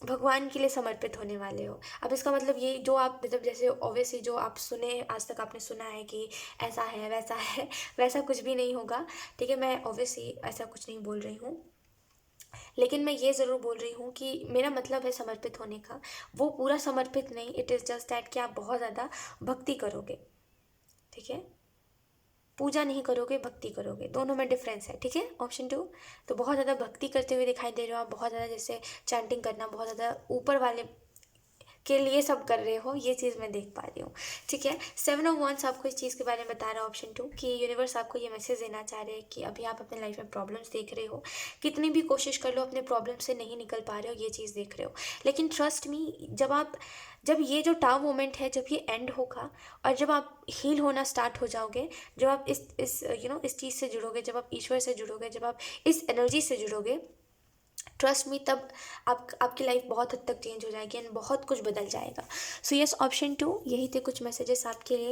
भगवान के लिए समर्पित होने वाले हो। अब इसका मतलब ये जो आप मतलब जैसे ऑब्वियसली जो आप सुने, आज तक आपने सुना है कि ऐसा है वैसा है, वैसा कुछ भी नहीं होगा, ठीक है। मैं ऑब्वियसली ऐसा कुछ नहीं बोल रही हूँ, लेकिन मैं ये ज़रूर बोल रही हूँ कि मेरा मतलब है समर्पित होने का, वो पूरा समर्पित नहीं, इट इज़ जस्ट दैट कि आप बहुत ज़्यादा भक्ति करोगे, ठीक है। पूजा नहीं करोगे, भक्ति करोगे, दोनों में डिफरेंस है, ठीक है। ऑप्शन 2, तो बहुत ज़्यादा भक्ति करते हुए दिखाई दे रहे हो आप, बहुत ज़्यादा जैसे चैंटिंग करना, बहुत ज़्यादा ऊपर वाले के लिए सब कर रहे हो, ये चीज़ मैं देख पा रही हूँ, ठीक है। 7 ऑफ वंस आपको इस चीज़ के बारे में बता रहा है ऑप्शन 2 कि यूनिवर्स आपको ये मैसेज देना चाह रहे हैं कि अभी आप अपने लाइफ में प्रॉब्लम्स देख रहे हो, कितनी भी कोशिश कर लो अपने प्रॉब्लम से नहीं निकल पा रहे हो, ये चीज़ देख रहे हो। लेकिन ट्रस्ट मी, जब ये जो टाव मोमेंट है, जब ये एंड होगा और जब आप हील होना स्टार्ट हो जाओगे, जब आप इस इस चीज़ से जुड़ोगे, जब आप ईश्वर से जुड़ोगे, जब आप इस एनर्जी से जुड़ोगे, ट्रस्ट मी, तब आपकी लाइफ बहुत हद तक चेंज हो जाएगी एंड बहुत कुछ बदल जाएगा। सो यस, ऑप्शन 2, यही थे कुछ मैसेजेस आपके लिए,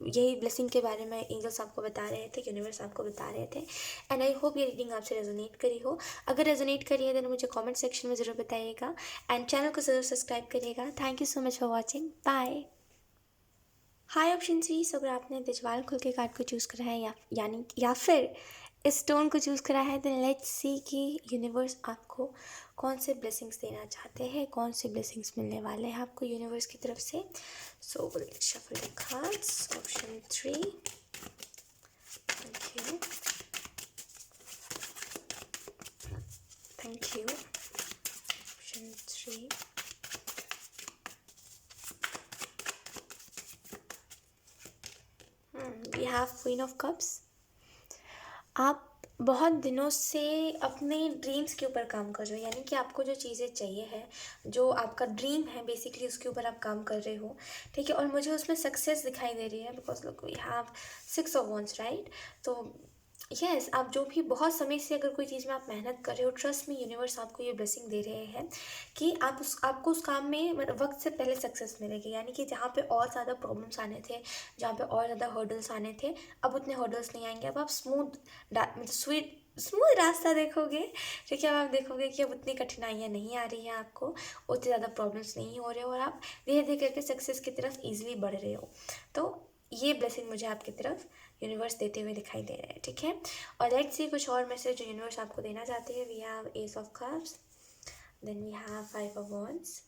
यही ब्लेसिंग के बारे में एंजल्स आपको बता रहे थे, यूनिवर्स आपको बता रहे थे। एंड आई होप ये रीडिंग आपसे रेजोनेट करी हो। अगर रेजोनेट करी है देन मुझे कमेंट सेक्शन में ज़रूर बताइएगा एंड चैनल को ज़रूर सब्सक्राइब करिएगा। Thank you so much for watching, bye. Hi option 3, अगर आपने दिजवाल खुल के कार्ड को चूज़ करा है या फिर इस स्टोन को चूज़ करा है, देन लेट्स सी कि यूनिवर्स आपको कौन से ब्लेसिंग्स देना चाहते हैं, कौन से ब्लेसिंग्स मिलने वाले हैं आपको यूनिवर्स की तरफ से। So will shuffle the cards. Option 3, thank you, thank you. Option 3, we have queen of cups. आप बहुत दिनों से अपने ड्रीम्स के ऊपर काम कर रहे हो, यानी कि आपको जो चीज़ें चाहिए है, जो आपका ड्रीम है बेसिकली, उसके ऊपर आप काम कर रहे हो, ठीक है। और मुझे उसमें सक्सेस दिखाई दे रही है because look we have 6 of wands, right. तो यस, आप जो भी बहुत समय से अगर कोई चीज़ में आप मेहनत कर रहे हो, ट्रस्ट में यूनिवर्स आपको ये ब्लेसिंग दे रहे हैं कि आपको उस काम में मतलब वक्त से पहले सक्सेस मिलेगी। यानी कि जहाँ पे और ज़्यादा प्रॉब्लम्स आने थे, जहाँ पे और ज़्यादा हर्डल्स आने थे, अब उतने हर्डल्स नहीं आएंगे। अब आप मतलब स्मूथ रास्ता देखोगे, ठीक है। अब आप देखोगे कि अब उतनी कठिनाइयाँ नहीं आ रही हैं आपको, उतने ज़्यादा प्रॉब्लम्स नहीं हो रहे हो और आप धीरे धीरे करके सक्सेस की तरफ ईजिली बढ़ रहे हो। तो ये ब्लेसिंग मुझे आपकी तरफ यूनिवर्स देते हुए दिखाई दे रहे हैं, ठीक है। और लेट्स सी कुछ और मैसेज जो यूनिवर्स आपको देना चाहते हैं। We have ace of cups, then we have 5 of wands,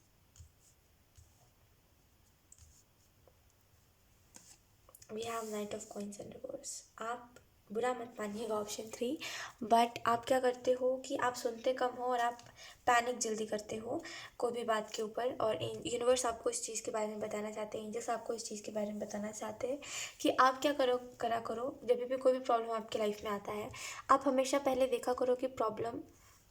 we have knight of coins and reverse. आप बुरा मत मानिएगा ऑप्शन 3, बट आप क्या करते हो कि आप सुनते कम हो और आप पैनिक जल्दी करते हो कोई भी बात के ऊपर। और यूनिवर्स आपको इस चीज़ के बारे में बताना चाहते हैं, एंजल्स आपको इस चीज़ के बारे में बताना चाहते हैं कि आप क्या करा करो जब भी कोई भी प्रॉब्लम आपकी लाइफ में आता है, आप हमेशा पहले देखा करो कि प्रॉब्लम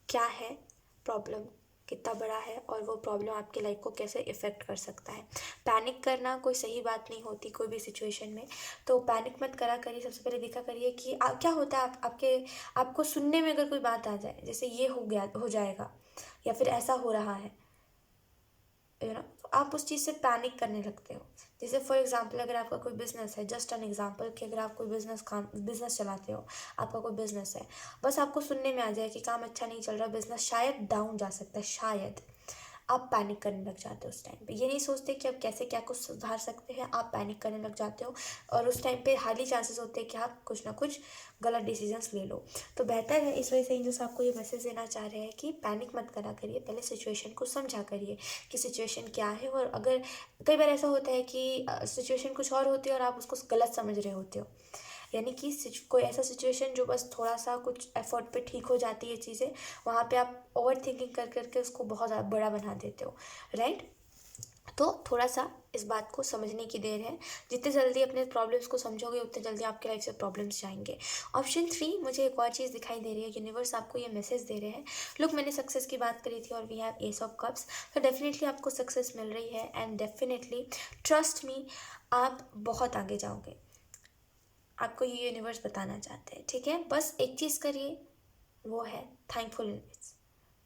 क्या है, प्रॉब्लम कितना बड़ा है और वो प्रॉब्लम आपकी लाइफ को कैसे इफ़ेक्ट कर सकता है। पैनिक करना कोई सही बात नहीं होती कोई भी सिचुएशन में, तो पैनिक मत करा करिए। सबसे पहले देखा करिए कि क्या होता है आपको सुनने में अगर कोई बात आ जाए, जैसे ये हो जाएगा या फिर ऐसा हो रहा है, तो आप उस चीज़ से पैनिक करने लगते हो। जैसे फॉर एग्जांपल, अगर आपका कोई बिजनेस है, जस्ट एन एग्जांपल कि अगर आप कोई बिजनेस चलाते हो, आपका कोई बिजनेस है, बस आपको सुनने में आ जाए कि काम अच्छा नहीं चल रहा, बिजनेस शायद डाउन जा सकता है, शायद, आप पैनिक करने लग जाते हो। उस टाइम पे ये नहीं सोचते कि अब कैसे क्या कुछ सुधार सकते हैं, आप पैनिक करने लग जाते हो और उस टाइम पे हाईली चांसेस होते हैं कि आप कुछ ना कुछ गलत डिसीजंस ले लो। तो बेहतर है, इस वजह से एंजल्स आपको ये मैसेज देना चाह रहे हैं कि पैनिक मत करा करिए, पहले सिचुएशन को समझा करिए कि सिचुएशन क्या है। और अगर कई बार ऐसा होता है कि सिचुएशन कुछ और होती है और आप उसको गलत समझ रहे होते हो, यानी कि कोई ऐसा सिचुएशन जो बस थोड़ा सा कुछ एफर्ट पे ठीक हो जाती है चीज़ें, वहाँ पे आप ओवर थिंकिंग कर करके उसको बहुत ज़्यादा बड़ा बना देते हो, राइट। तो थोड़ा सा इस बात को समझने की देर है। जितने जल्दी अपने प्रॉब्लम्स को समझोगे उतने जल्दी आपकी लाइफ से प्रॉब्लम्स जाएंगे। ऑप्शन 3, मुझे एक और चीज़ दिखाई दे रही है, यूनिवर्स आपको ये मैसेज दे रहे हैं। लुक, मैंने सक्सेस की बात करी थी और we have ace of cups, तो डेफिनेटली आपको सक्सेस मिल रही है एंड डेफिनेटली ट्रस्ट मी, आप बहुत आगे जाओगे। आपको ये यूनिवर्स बताना चाहते हैं, ठीक है। बस एक चीज़ करिए, वो है थैंकफुलनेस।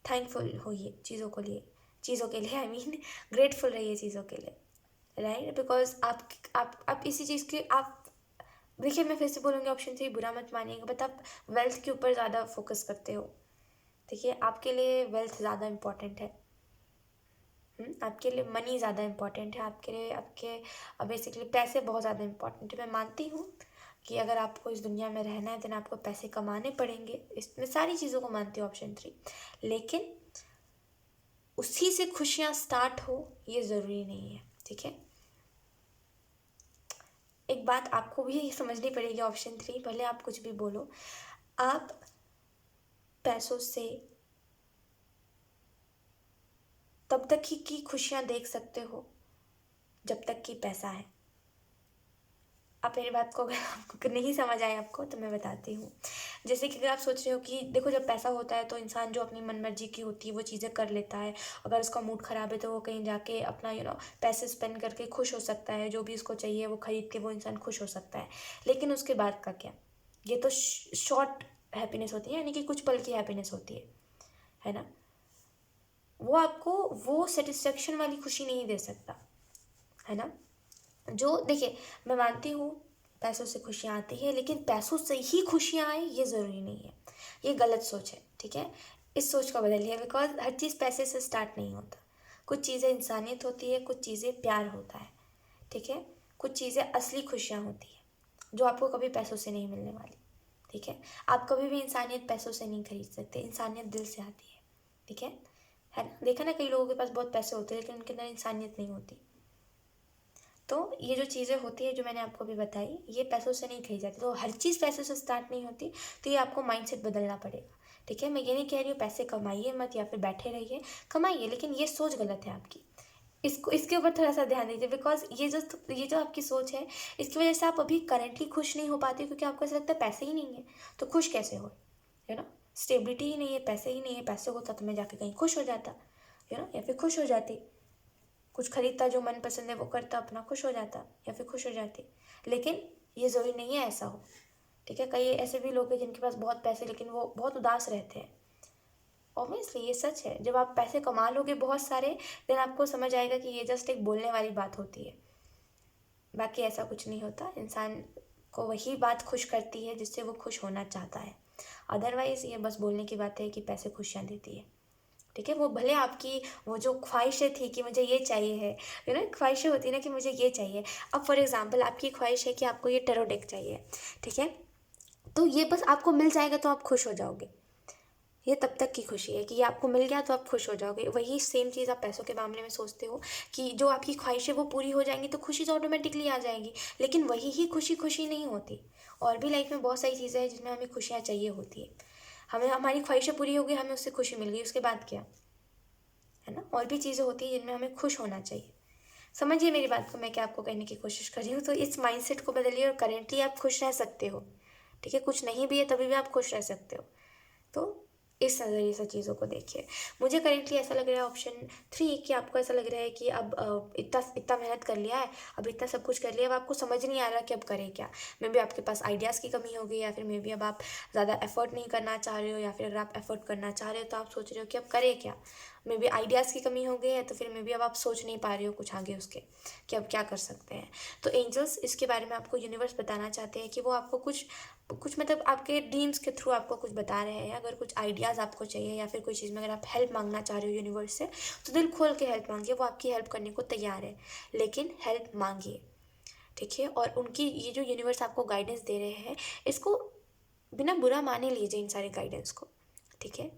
थैंकफुल होइए चीज़ों के लिए, आई मीन ग्रेटफुल रहिए चीज़ों के लिए, राइट। बिकॉज आप इसी चीज़ की आप देखिए, मैं फिर से बोलूँगी ऑप्शन 3, बुरा मत मानिएगा, बट आप वेल्थ के ऊपर ज़्यादा फोकस करते हो। देखिए, आपके लिए वेल्थ ज़्यादा इम्पॉर्टेंट है। आपके लिए मनी ज़्यादा इम्पॉर्टेंट है, आपके लिए आपके बेसिकली पैसे बहुत ज़्यादा इम्पॉर्टेंट है। मैं मानती हूँ कि अगर आपको इस दुनिया में रहना है देन आपको पैसे कमाने पड़ेंगे, इसमें सारी चीज़ों को मानती हूँ ऑप्शन 3, लेकिन उसी से खुशियाँ स्टार्ट हो ये ज़रूरी नहीं है, ठीक है। एक बात आपको भी समझनी पड़ेगी ऑप्शन 3, भले आप कुछ भी बोलो, आप पैसों से तब तक ही की खुशियाँ देख सकते हो जब तक कि पैसा है। आप मेरी बात को अगर आपको नहीं समझ आए आपको तो मैं बताती हूँ। जैसे कि अगर आप सोच रहे हो कि देखो जब पैसा होता है तो इंसान जो अपनी मनमर्जी की होती है वो चीज़ें कर लेता है। अगर उसका मूड ख़राब है तो वो कहीं जाके अपना पैसे स्पेंड करके खुश हो सकता है, जो भी उसको चाहिए वो खरीद के वो इंसान खुश हो सकता है। लेकिन उसके बाद का क्या? ये तो शॉर्ट हैप्पीनेस होती है, यानी कि कुछ पल की हैप्पीनेस होती है ना। वो आपको वो सेटिस्फेक्शन वाली खुशी नहीं दे सकता, है ना। जो देखिए, मैं मानती हूँ पैसों से खुशियाँ आती है, लेकिन पैसों से ही खुशियाँ आए ये ज़रूरी नहीं है। ये गलत सोच है, ठीक है। इस सोच को बदलिए, बिकॉज हर चीज़ पैसे से स्टार्ट नहीं होता। कुछ चीज़ें इंसानियत होती है, कुछ चीज़ें प्यार होता है, ठीक है। कुछ चीज़ें असली खुशियाँ होती है जो आपको कभी पैसों से नहीं मिलने वाली, ठीक है। आप कभी भी इंसानियत पैसों से नहीं खरीद सकते, इंसानियत दिल से आती है, ठीक है ना। देखा ना, कई लोगों के पास बहुत पैसे होते हैं लेकिन उनके अंदर इंसानियत नहीं होती। तो ये जो चीज़ें होती है जो मैंने आपको भी बताई, ये पैसों से नहीं खरीदी जाती। तो हर चीज़ पैसों से स्टार्ट नहीं होती, तो ये आपको माइंडसेट बदलना पड़ेगा, ठीक है। मैं ये नहीं कह रही हूँ पैसे कमाइए मत या फिर बैठे रहिए, कमाइए, लेकिन ये सोच गलत है आपकी। इसको इसके ऊपर थोड़ा सा ध्यान दीजिए, बिकॉज ये जो आपकी सोच है, इसकी वजह से आप अभी करेंटली खुश नहीं हो पाते, क्योंकि आपको ऐसा लगता है पैसे ही नहीं है तो खुश कैसे हो, यू नो। स्टेबिलिटी ही नहीं है, पैसे ही नहीं है, पैसे होता तो मैं जाके कहीं खुश हो जाता, या फिर खुश हो जाती, कुछ खरीदता जो मन पसंद है वो करता, अपना खुश हो जाता या फिर खुश हो जाती। लेकिन ये ज़रूरी नहीं है ऐसा हो, ठीक है। कई ऐसे भी लोग हैं जिनके पास बहुत पैसे लेकिन वो बहुत उदास रहते हैं। ऑब्वियसली ये सच है, जब आप पैसे कमा लोगे बहुत सारे, देन आपको समझ आएगा कि ये जस्ट एक बोलने वाली बात होती है, बाकी ऐसा कुछ नहीं होता। इंसान को वही बात खुश करती है जिससे वो खुश होना चाहता है, अदरवाइज़ ये बस बोलने की बात है कि पैसे खुशियाँ देती है, ठीक है। वो भले आपकी वो जो ख्वाहिशें थी कि मुझे ये चाहिए है, ख्वाहिशें होती है ना कि मुझे ये चाहिए। अब फॉर एग्जांपल आपकी ख्वाहिश है कि आपको ये टेरो डेक चाहिए, ठीक है। तो ये बस आपको मिल जाएगा तो आप खुश हो जाओगे, ये तब तक की खुशी है कि ये आपको मिल गया तो आप खुश हो जाओगे। वही सेम चीज़ आप पैसों के मामले में सोचते हो कि जो आपकी ख्वाहिशें वो पूरी हो जाएंगी तो खुशी तो ऑटोमेटिकली आ जाएगी, लेकिन वही ही खुशी खुशी नहीं होती। और भी लाइफ में बहुत सारी चीज़ें हैं जिसमें हमें खुशियाँ चाहिए होती है। हमें हमारी ख्वाहिशें पूरी हो गई, हमें उससे खुशी मिल गई, उसके बाद क्या, है ना। और भी चीज़ें होती हैं जिनमें हमें खुश होना चाहिए। समझिए मेरी बात को, मैं क्या आपको कहने की कोशिश कर रही हूँ। तो इस माइंडसेट को बदलिए और करेंटली आप खुश रह सकते हो, ठीक है। कुछ नहीं भी है तभी भी आप खुश रह सकते हो। तो इस नज़रिए से चीज़ों को देखिए। मुझे करेंटली ऐसा लग रहा है ऑप्शन 3 कि आपको ऐसा लग रहा है कि अब इतना इतना मेहनत कर लिया है, अब इतना सब कुछ कर लिया, अब आपको समझ नहीं आ रहा कि अब करें क्या। मे बी आपके पास आइडियाज़ की कमी हो गई, या फिर मे बी अब आप ज़्यादा एफर्ट नहीं करना चाह रहे हो, या फिर अगर आप एफर्ट करना चाह रहे हो तो आप सोच रहे हो कि अब करें क्या। मे बी आइडियाज़ की कमी हो गई है, तो फिर मे बी अब आप सोच नहीं पा रहे हो कुछ आगे उसके कि अब क्या कर सकते हैं। तो एंजल्स इसके बारे में आपको यूनिवर्स बताना चाहते हैं कि वो आपको कुछ कुछ मतलब आपके ड्रीम्स के थ्रू आपको कुछ बता रहे हैं। अगर कुछ आइडियाज़ आपको चाहिए या फिर कोई चीज़ में अगर आप हेल्प मांगना चाह रहे हो यूनिवर्स से, तो दिल खोल के हेल्प मांगिए, वो आपकी हेल्प करने को तैयार है, लेकिन हेल्प मांगिए, ठीक है। और उनकी ये जो यूनिवर्स आपको गाइडेंस दे रहे हैं, इसको बिना बुरा माने लीजिए इन सारे गाइडेंस को, ठीक है।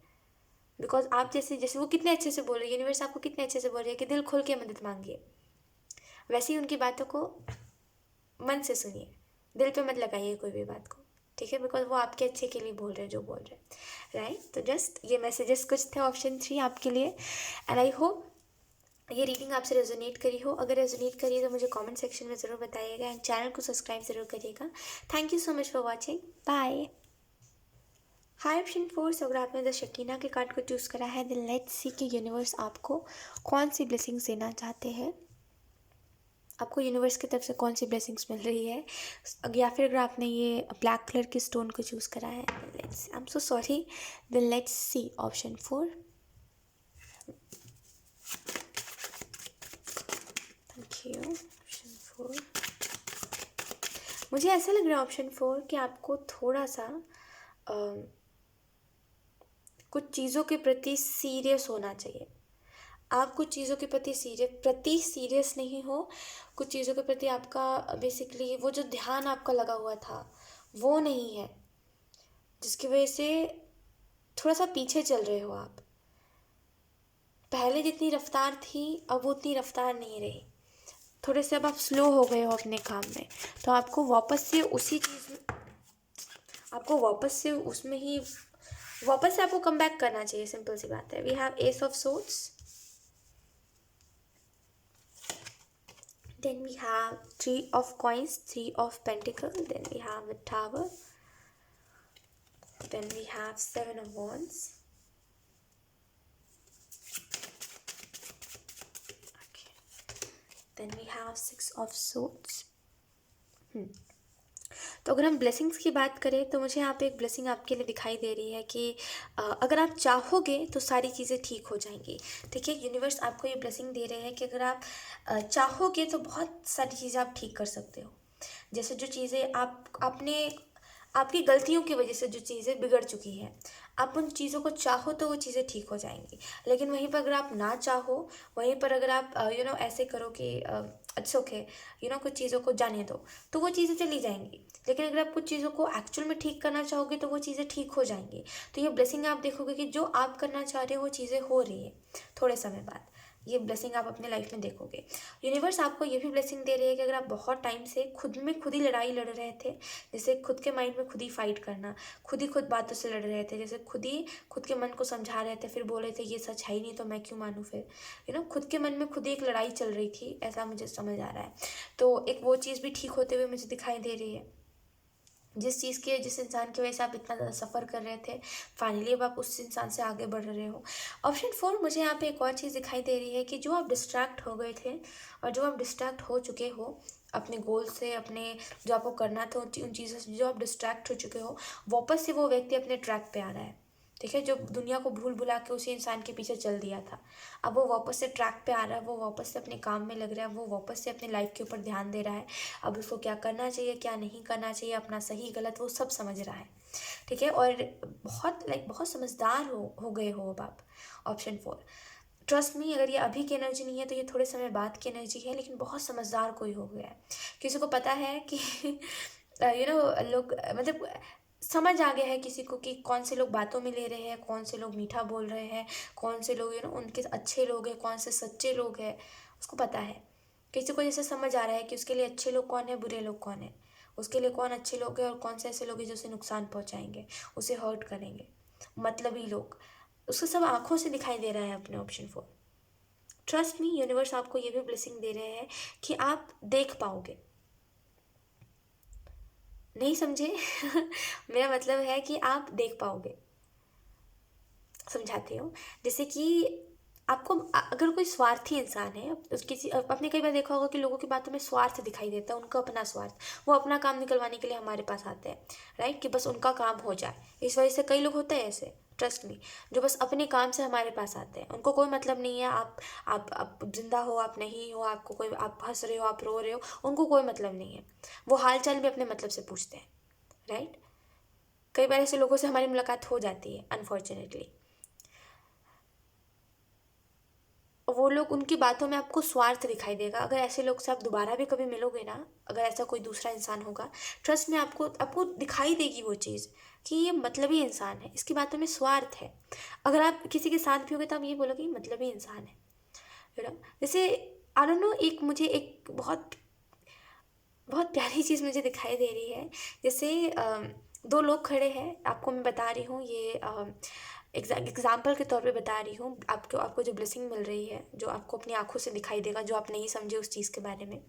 बिकॉज आप जैसे जैसे वो कितने अच्छे से बोल रहे हैं, यूनिवर्स आपको कितने अच्छे से बोल रहे हैं कि दिल खोल के मदद मांगिए, वैसे ही उनकी बातों को मन से सुनिए, दिल पे मत लगाइए कोई भी बात को, ठीक है। बिकॉज वो आपके अच्छे के लिए बोल रहे हैं जो बोल रहे हैं, राइट। तो जस्ट ये मैसेजेस कुछ थे ऑप्शन 3 आपके लिए, एंड आई होप ये रीडिंग आपसे रेजोनेट करी हो। अगर रेजोनेट करी है तो मुझे कमेंट सेक्शन में ज़रूर बताइएगा, एंड चैनल को सब्सक्राइब ज़रूर करिएगा। Thank you so much for watching, bye. Hi option 4, so अगर आपने द शकीना के कार्ड को चूज़ करा है, देन लेट्स सी कि यूनिवर्स आपको कौन सी ब्लेसिंग्स देना चाहते हैं, आपको यूनिवर्स की तरफ से कौन सी ब्लेसिंग्स मिल रही है। या फिर अगर आपने ये ब्लैक कलर के स्टोन को चूज़ करा है, let's, I am so sorry, then let's see option 4। Thank you option 4। मुझे ऐसा लग रहा है ऑप्शन 4 कि आपको थोड़ा सा कुछ चीज़ों के प्रति सीरियस होना चाहिए। आप कुछ चीज़ों के प्रति सीरियस नहीं हो, कुछ चीज़ों के प्रति आपका बेसिकली वो जो ध्यान आपका लगा हुआ था वो नहीं है, जिसकी वजह से थोड़ा सा पीछे चल रहे हो आप। पहले जितनी रफ्तार थी अब वो उतनी रफ्तार नहीं रही। थोड़े से अब आप स्लो हो गए हो अपने काम में, तो आपको वापस से उसी चीज़ में, आपको वापस से उसमें ही वापस से आपको कम बैक करना चाहिए। सिंपल सी बात है। We have ace of swords, then we have three of coins, three of pentacle, then we have the tower, then we have seven of wands, okay, then we have six of swords। तो अगर हम blessings की बात करें तो मुझे यहाँ पे एक ब्लेसिंग आपके लिए दिखाई दे रही है कि अगर आप चाहोगे तो सारी चीज़ें ठीक हो जाएंगी। ठीक है, यूनिवर्स आपको ये ब्लेसिंग दे रहे हैं कि अगर आप चाहोगे तो बहुत सारी चीज़ें आप ठीक कर सकते हो। जैसे जो चीज़ें आपने आपकी गलतियों की वजह से जो चीज़ें बिगड़ चुकी हैं, आप उन चीज़ों को चाहो तो वो चीज़ें ठीक हो जाएंगी। लेकिन वहीं पर अगर आप ना चाहो, वहीं पर अगर आप ऐसे करो कि इट्स ओके, कुछ चीज़ों को जाने दो, तो वो चीज़ें चली जाएंगी। लेकिन अगर आप कुछ चीज़ों को एक्चुअल में ठीक करना चाहोगे तो वो चीज़ें ठीक हो जाएंगी। तो ये ब्लेसिंग आप देखोगे कि जो आप करना चाह रहे हो वो चीज़ें हो रही है थोड़े समय बाद। ये ब्लेसिंग आप अपने लाइफ में देखोगे। यूनिवर्स आपको ये भी ब्लेसिंग दे रही है कि अगर आप बहुत टाइम से खुद में खुद ही लड़ाई लड़ रहे थे, जैसे खुद के माइंड में खुद ही फाइट करना, खुद ही खुद बातों से लड़ रहे थे, जैसे खुद ही खुद के मन को समझा रहे थे, फिर बोल रहे थे ये सच है ही नहीं तो मैं क्यों मानूँ, फिर खुद के मन में खुद ही एक लड़ाई चल रही थी, ऐसा मुझे समझ आ रहा है। तो एक वो चीज़ भी ठीक होते हुए मुझे दिखाई दे रही है। जिस इंसान की वजह से आप इतना ज़्यादा सफ़र कर रहे थे, फाइनली अब आप उस इंसान से आगे बढ़ रहे हो। ऑप्शन 4 मुझे यहाँ पे एक और चीज़ दिखाई दे रही है कि जो आप डिस्ट्रैक्ट हो गए थे और जो आप डिस्ट्रैक्ट हो चुके हो अपने गोल से, अपने जो आपको करना था उन चीज़ों से जो आप डिस्ट्रैक्ट हो चुके हो, वापस से वो व्यक्ति अपने ट्रैक पे आ रहा है। ठीक है, जो दुनिया को भूल भुला के उसी इंसान के पीछे चल दिया था, अब वो वापस से ट्रैक पे आ रहा है, वो वापस से अपने काम में लग रहा है, वो वापस से अपने लाइफ के ऊपर ध्यान दे रहा है। अब उसको क्या करना चाहिए, क्या नहीं करना चाहिए, अपना सही गलत वो सब समझ रहा है। ठीक है, और बहुत समझदार हो गए हो अब आप। ऑप्शन 4, ट्रस्ट मी, अगर ये अभी की एनर्जी नहीं है तो ये थोड़े समय बाद की एनर्जी है, लेकिन बहुत समझदार कोई हो गया है। किसी को पता है कि लोग मतलब समझ आ गया है किसी को कि कौन से लोग बातों में ले रहे हैं, कौन से लोग मीठा बोल रहे हैं, कौन से लोग उनके अच्छे लोग हैं, कौन से सच्चे लोग हैं, उसको पता है। किसी को जैसे समझ आ रहा है कि उसके लिए अच्छे लोग कौन है, बुरे लोग कौन है, उसके लिए कौन अच्छे लोग हैं और कौन से ऐसे लोग हैं जो उसे नुकसान पहुंचाएंगे, उसे हर्ट करेंगे, मतलबी लोग, उसको सब आंखों से दिखाई दे रहा है अपने। ऑप्शन 4, ट्रस्ट मी, यूनिवर्स आपको ये भी ब्लेसिंग दे रहे हैं कि आप देख पाओगे। नहीं समझे? मेरा मतलब है कि आप देख पाओगे। समझाती हूँ, जैसे कि आपको अगर कोई स्वार्थी इंसान है, आपने कई बार देखा होगा कि लोगों की बातों में स्वार्थ दिखाई देता है, उनका अपना स्वार्थ, वो अपना काम निकलवाने के लिए हमारे पास आते हैं, राइट, कि बस उनका काम हो जाए। इस वजह से कई लोग होते हैं ऐसे, ट्रस्ट मी, जो बस अपने काम से हमारे पास आते हैं, उनको कोई मतलब नहीं है आप जिंदा हो, आप नहीं हो, आपको कोई, आप हंस रहे हो, आप रो रहे हो, उनको कोई मतलब नहीं है। वो हाल चाल भी अपने मतलब से पूछते हैं, राइट। कई बार ऐसे लोगों से हमारी मुलाकात हो जाती है अनफॉर्चुनेटली। वो लोग, उनकी बातों में आपको स्वार्थ दिखाई देगा। अगर ऐसे लोग से आप दोबारा भी कभी मिलोगे ना, अगर ऐसा कोई दूसरा इंसान होगा, ट्रस्ट में आपको दिखाई देगी वो चीज़ कि ये मतलबी इंसान है, इसकी बातों में स्वार्थ है। अगर आप किसी के साथ भी होगे तो आप ये बोलोगे मतलबी इंसान है, जैसे आई डोंट नो, एक मुझे एक बहुत बहुत प्यारी चीज़ मुझे दिखाई दे रही है। जैसे दो लोग खड़े हैं, आपको मैं बता रही हूँ, ये एग्जाम्पल के तौर पे बता रही हूँ, आपको जो ब्लेसिंग मिल रही है, जो आपको अपनी आंखों से दिखाई देगा, जो आप नहीं समझे उस चीज़ के बारे में।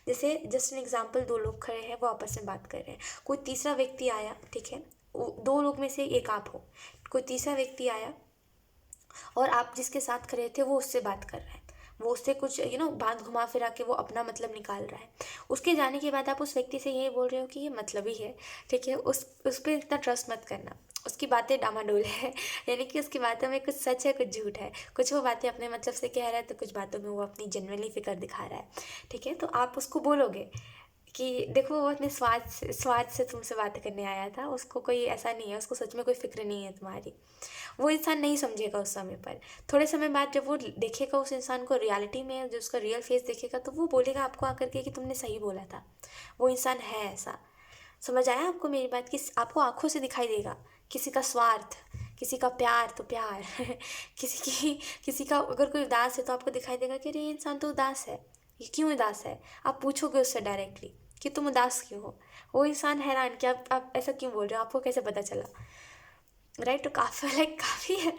जैसे जस्ट एन एग्जाम्पल, दो लोग खड़े हैं, वो आपस में बात कर रहे हैं, कोई तीसरा व्यक्ति आया, ठीक है, दो लोग में से एक आप हो, कोई तीसरा व्यक्ति आया और आप जिसके साथ खड़े थे वो उससे बात कर रहा है, वो उससे कुछ बात घुमा फिरा के वो अपना मतलब निकाल रहा है। उसके जाने के बाद आप उस व्यक्ति से यही बोल रहे हो कि ये मतलबी है, ठीक है, उस पर इतना ट्रस्ट मत करना, उसकी बातें डामाडोल है, यानी कि उसकी बातों में कुछ सच है, कुछ झूठ है, कुछ वो बातें अपने मतलब से कह रहा है तो कुछ बातों में वो अपनी जेन्युइनली फिक्र दिखा रहा है। ठीक है, तो आप उसको बोलोगे कि देखो वो अपने स्वार्थ से तुमसे बात करने आया था, उसको कोई ऐसा नहीं है, उसको सच में कोई फिक्र नहीं है तुम्हारी। वो इंसान नहीं समझेगा उस समय पर, थोड़े समय बाद जब वो देखेगा उस इंसान को रियलिटी में, जो उसका रियल फेस देखेगा, तो वो बोलेगा आपको आकर के कि तुमने सही बोला था, वो इंसान है ऐसा। समझ आया आपको मेरी बात? कि आपको आंखों से दिखाई देगा किसी का स्वार्थ, किसी का प्यार तो प्यार किसी का अगर कोई उदास है तो आपको दिखाई देगा कि अरे ये इंसान तो उदास है, ये क्यों उदास है, आप पूछोगे उससे डायरेक्टली कि तुम उदास क्यों हो। वो इंसान हैरान कि आप ऐसा क्यों बोल रहे हो, आपको कैसे पता चला, राइट। तो काफ़ी है,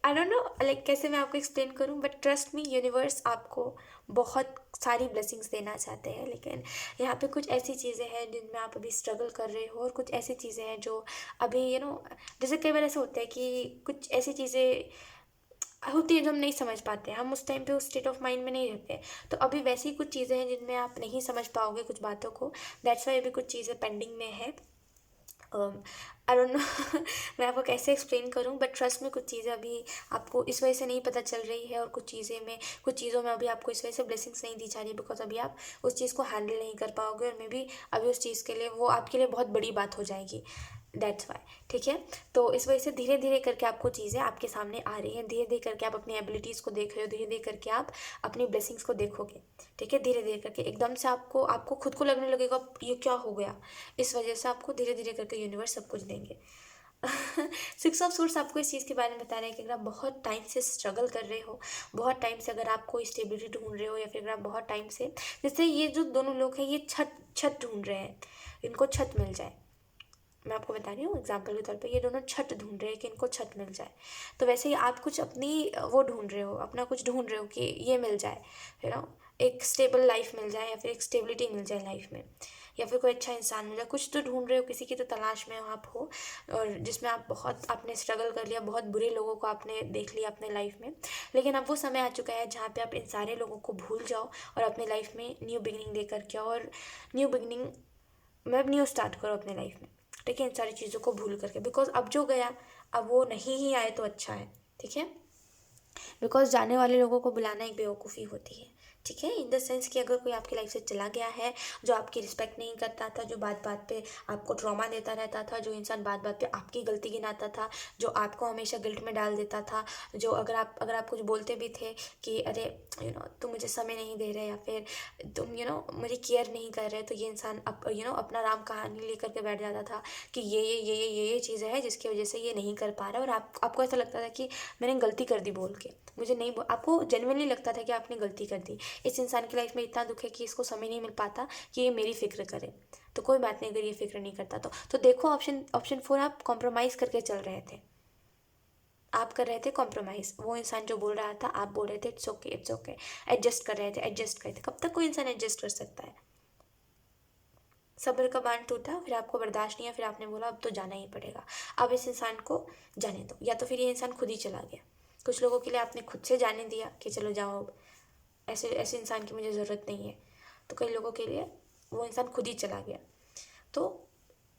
आई डोंट नो लाइक कैसे मैं आपको एक्सप्लेन करूं, बट ट्रस्ट मी यूनिवर्स आपको बहुत सारी ब्लेसिंग्स देना चाहते हैं, लेकिन यहाँ पे कुछ ऐसी चीज़ें हैं जिनमें आप अभी स्ट्रगल कर रहे हो, और कुछ ऐसी चीज़ें हैं जो अभी जैसे कई बार ऐसा होता है कि कुछ ऐसी चीज़ें होती है जो हम नहीं समझ पाते हैं, हम उस टाइम पे उस स्टेट ऑफ माइंड में नहीं रहते। तो अभी वैसी कुछ चीज़ें हैं जिनमें आप नहीं समझ पाओगे कुछ बातों को, दैट्स वाई अभी कुछ चीज़ें पेंडिंग में है। आई डोंट नो मैं आपको कैसे एक्सप्लेन करूं, बट ट्रस्ट में कुछ चीज़ें अभी आपको इस वजह से नहीं पता चल रही है, और कुछ चीज़ों में अभी आपको इस वजह से ब्लेसिंग्स नहीं दी जा रही, बिकॉज अभी आप उस चीज़ को हैंडल नहीं कर पाओगे, और मे बी अभी उस चीज़ के लिए वो आपके लिए बहुत बड़ी बात हो जाएगी, दैट्स वाई। ठीक है, तो इस वजह से धीरे धीरे करके आपको चीज़ें आपके सामने आ रही हैं, धीरे धीरे करके आप अपनी एबिलिटीज़ को देख रहे हो, धीरे धीरे करके आप अपनी ब्लेसिंग्स को देखोगे। ठीक है, धीरे धीरे करके एकदम से आपको खुद को लगने लगेगा ये क्या हो गया, इस वजह से आपको धीरे धीरे करके यूनिवर्स सब कुछ देंगे। सिक्स ऑफ सूट्स आपको इस चीज़ के बारे में बता रहे हैं कि अगर आप बहुत टाइम से स्ट्रगल कर रहे हो, बहुत टाइम से अगर आप कोई स्टेबिलिटी ढूंढ रहे हो, या फिर अगर आप बहुत टाइम से, जैसे ये जो दोनों लोग हैं ये छत ढूंढ रहे हैं, इनको छत मिल जाए। मैं आपको बता रही हूँ एग्जाम्पल के तौर पे, ये दोनों छत ढूंढ रहे हैं कि इनको छत मिल जाए। तो वैसे ही आप कुछ अपनी वो ढूंढ रहे हो, अपना कुछ ढूंढ रहे हो कि ये मिल जाए, एक स्टेबल लाइफ मिल जाए, या फिर एक स्टेबिलिटी मिल जाए लाइफ में, या फिर कोई अच्छा इंसान मिल जाए, कुछ तो ढूंढ रहे हो, किसी की तो तलाश में आप हो, और जिसमें आपने स्ट्रगल कर लिया, बहुत बुरे लोगों को आपने देख लिया अपने लाइफ में, लेकिन अब वो समय आ चुका है जहाँ पे आप इन सारे लोगों को भूल जाओ और अपने लाइफ में न्यू बिगनिंग लेकर के आओ, और न्यू बिगनिंग मतलब न्यू स्टार्ट करो अपने लाइफ में। ठीक है, इन सारी चीज़ों को भूल करके, बिकॉज अब जो गया अब वो नहीं ही आए तो अच्छा है। ठीक है, बिकॉज जाने वाले लोगों को बुलाना एक बेवकूफ़ी होती है। ठीक है, इन द सेंस कि अगर कोई आपकी लाइफ से चला गया है, जो आपकी रिस्पेक्ट नहीं करता था, जो बात बात पे आपको ट्रॉमा देता रहता था, जो इंसान बात बात पे आपकी गलती गिनाता था, जो आपको हमेशा गिल्ट में डाल देता था, जो अगर आप कुछ बोलते भी थे कि अरे तुम मुझे समय नहीं दे रहे, या फिर तुम मुझे केयर नहीं कर रहे, तो ये इंसान अपना राम कहानी लेकर के बैठ जाता था कि ये चीज़ें हैं जिसकी वजह से ये नहीं कर पा रहा है, और आपको ऐसा लगता था कि मैंने गलती कर दी बोल के, मुझे नहीं आपको जेन्युइनली लगता था कि आपने गलती कर दी, इस इंसान की लाइफ में इतना दुख है कि इसको समय नहीं मिल पाता कि ये मेरी फिक्र करे। तो कोई बात नहीं, अगर ये फिक्र नहीं करता तो देखो ऑप्शन 4 आप कॉम्प्रोमाइज़ करके चल रहे थे, आप कर रहे थे कॉम्प्रोमाइज़। वो इंसान जो बोल रहा था आप बोल रहे थे इट्स ओके, एडजस्ट कर रहे थे, एडजस्ट कर रहे थे। कब तक कोई इंसान एडजस्ट कर सकता है? सब्र का बांध टूटा, फिर आपको बर्दाश्त नहीं है, फिर आपने बोला अब तो जाना ही पड़ेगा, अब इस इंसान को जाने दो, या तो फिर ये इंसान खुद ही चला गया। कुछ लोगों के लिए आपने खुद से जाने दिया कि चलो जाओ, ऐसे इंसान की मुझे ज़रूरत नहीं है। तो कई लोगों के लिए वो इंसान खुद ही चला गया, तो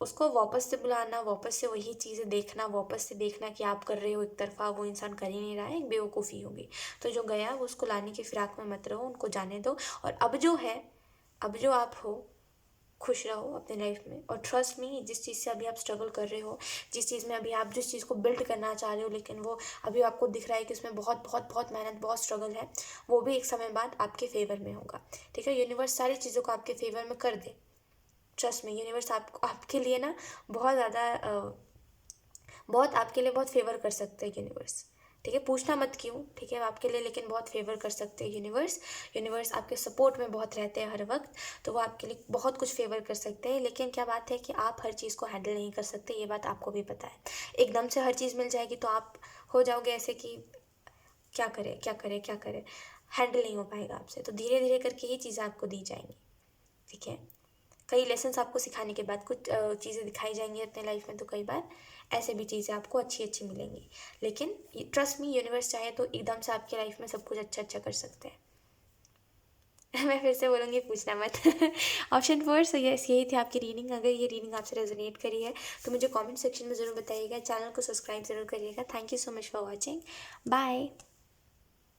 उसको वापस से बुलाना, वापस से वही चीज़ें देखना, वापस से देखना कि आप कर रहे हो एक तरफा, वो इंसान कर ही नहीं रहा है, एक बेवकूफ़ी होगी। तो जो गया वो उसको लाने की फिराक में मत रहो, उनको जाने दो, और अब जो आप हो खुश रहो अपने लाइफ में। और ट्रस्ट मी, जिस चीज़ से अभी आप स्ट्रगल कर रहे हो, जिस चीज़ में अभी आप जिस चीज़ को बिल्ड करना चाह रहे हो, लेकिन वो अभी आपको दिख रहा है कि उसमें बहुत बहुत बहुत मेहनत, बहुत स्ट्रगल है, वो भी एक समय बाद आपके फेवर में होगा। ठीक है, यूनिवर्स सारी चीज़ों को आपके फेवर में कर दे, ट्रस्ट में। यूनिवर्स आपके लिए ना बहुत आपके लिए बहुत फेवर कर सकते हैं यूनिवर्स। ठीक है, पूछना मत क्यों, ठीक है, आपके लिए लेकिन बहुत फेवर कर सकते हैं यूनिवर्स आपके सपोर्ट में बहुत रहते हैं हर वक्त, तो वो आपके लिए बहुत कुछ फेवर कर सकते हैं। लेकिन क्या बात है कि आप हर चीज़ को हैंडल नहीं कर सकते, ये बात आपको भी पता है। एकदम से हर चीज़ मिल जाएगी तो आप हो जाओगे ऐसे कि क्या करें, हैंडल नहीं हो पाएगा आपसे। तो धीरे धीरे करके ही चीज़ें आपको दी जाएंगी। ठीक है, कई लेसन्स आपको सिखाने के बाद कुछ चीज़ें दिखाई जाएंगी अपने लाइफ में, तो कई बार ऐसे भी चीज़ें आपको अच्छी मिलेंगी। लेकिन ट्रस्ट मी, यूनिवर्स चाहे तो एकदम से आपकी लाइफ में सब कुछ अच्छा कर सकते हैं। मैं फिर से बोलूँगी, पूछना मत। ऑप्शन 4, सो यस, यही थी आपकी रीडिंग। अगर ये रीडिंग आपसे रेजोनेट करी है तो मुझे कमेंट सेक्शन में ज़रूर बताइएगा, चैनल को सब्सक्राइब ज़रूर करिएगा। Thank you so much for watching, bye.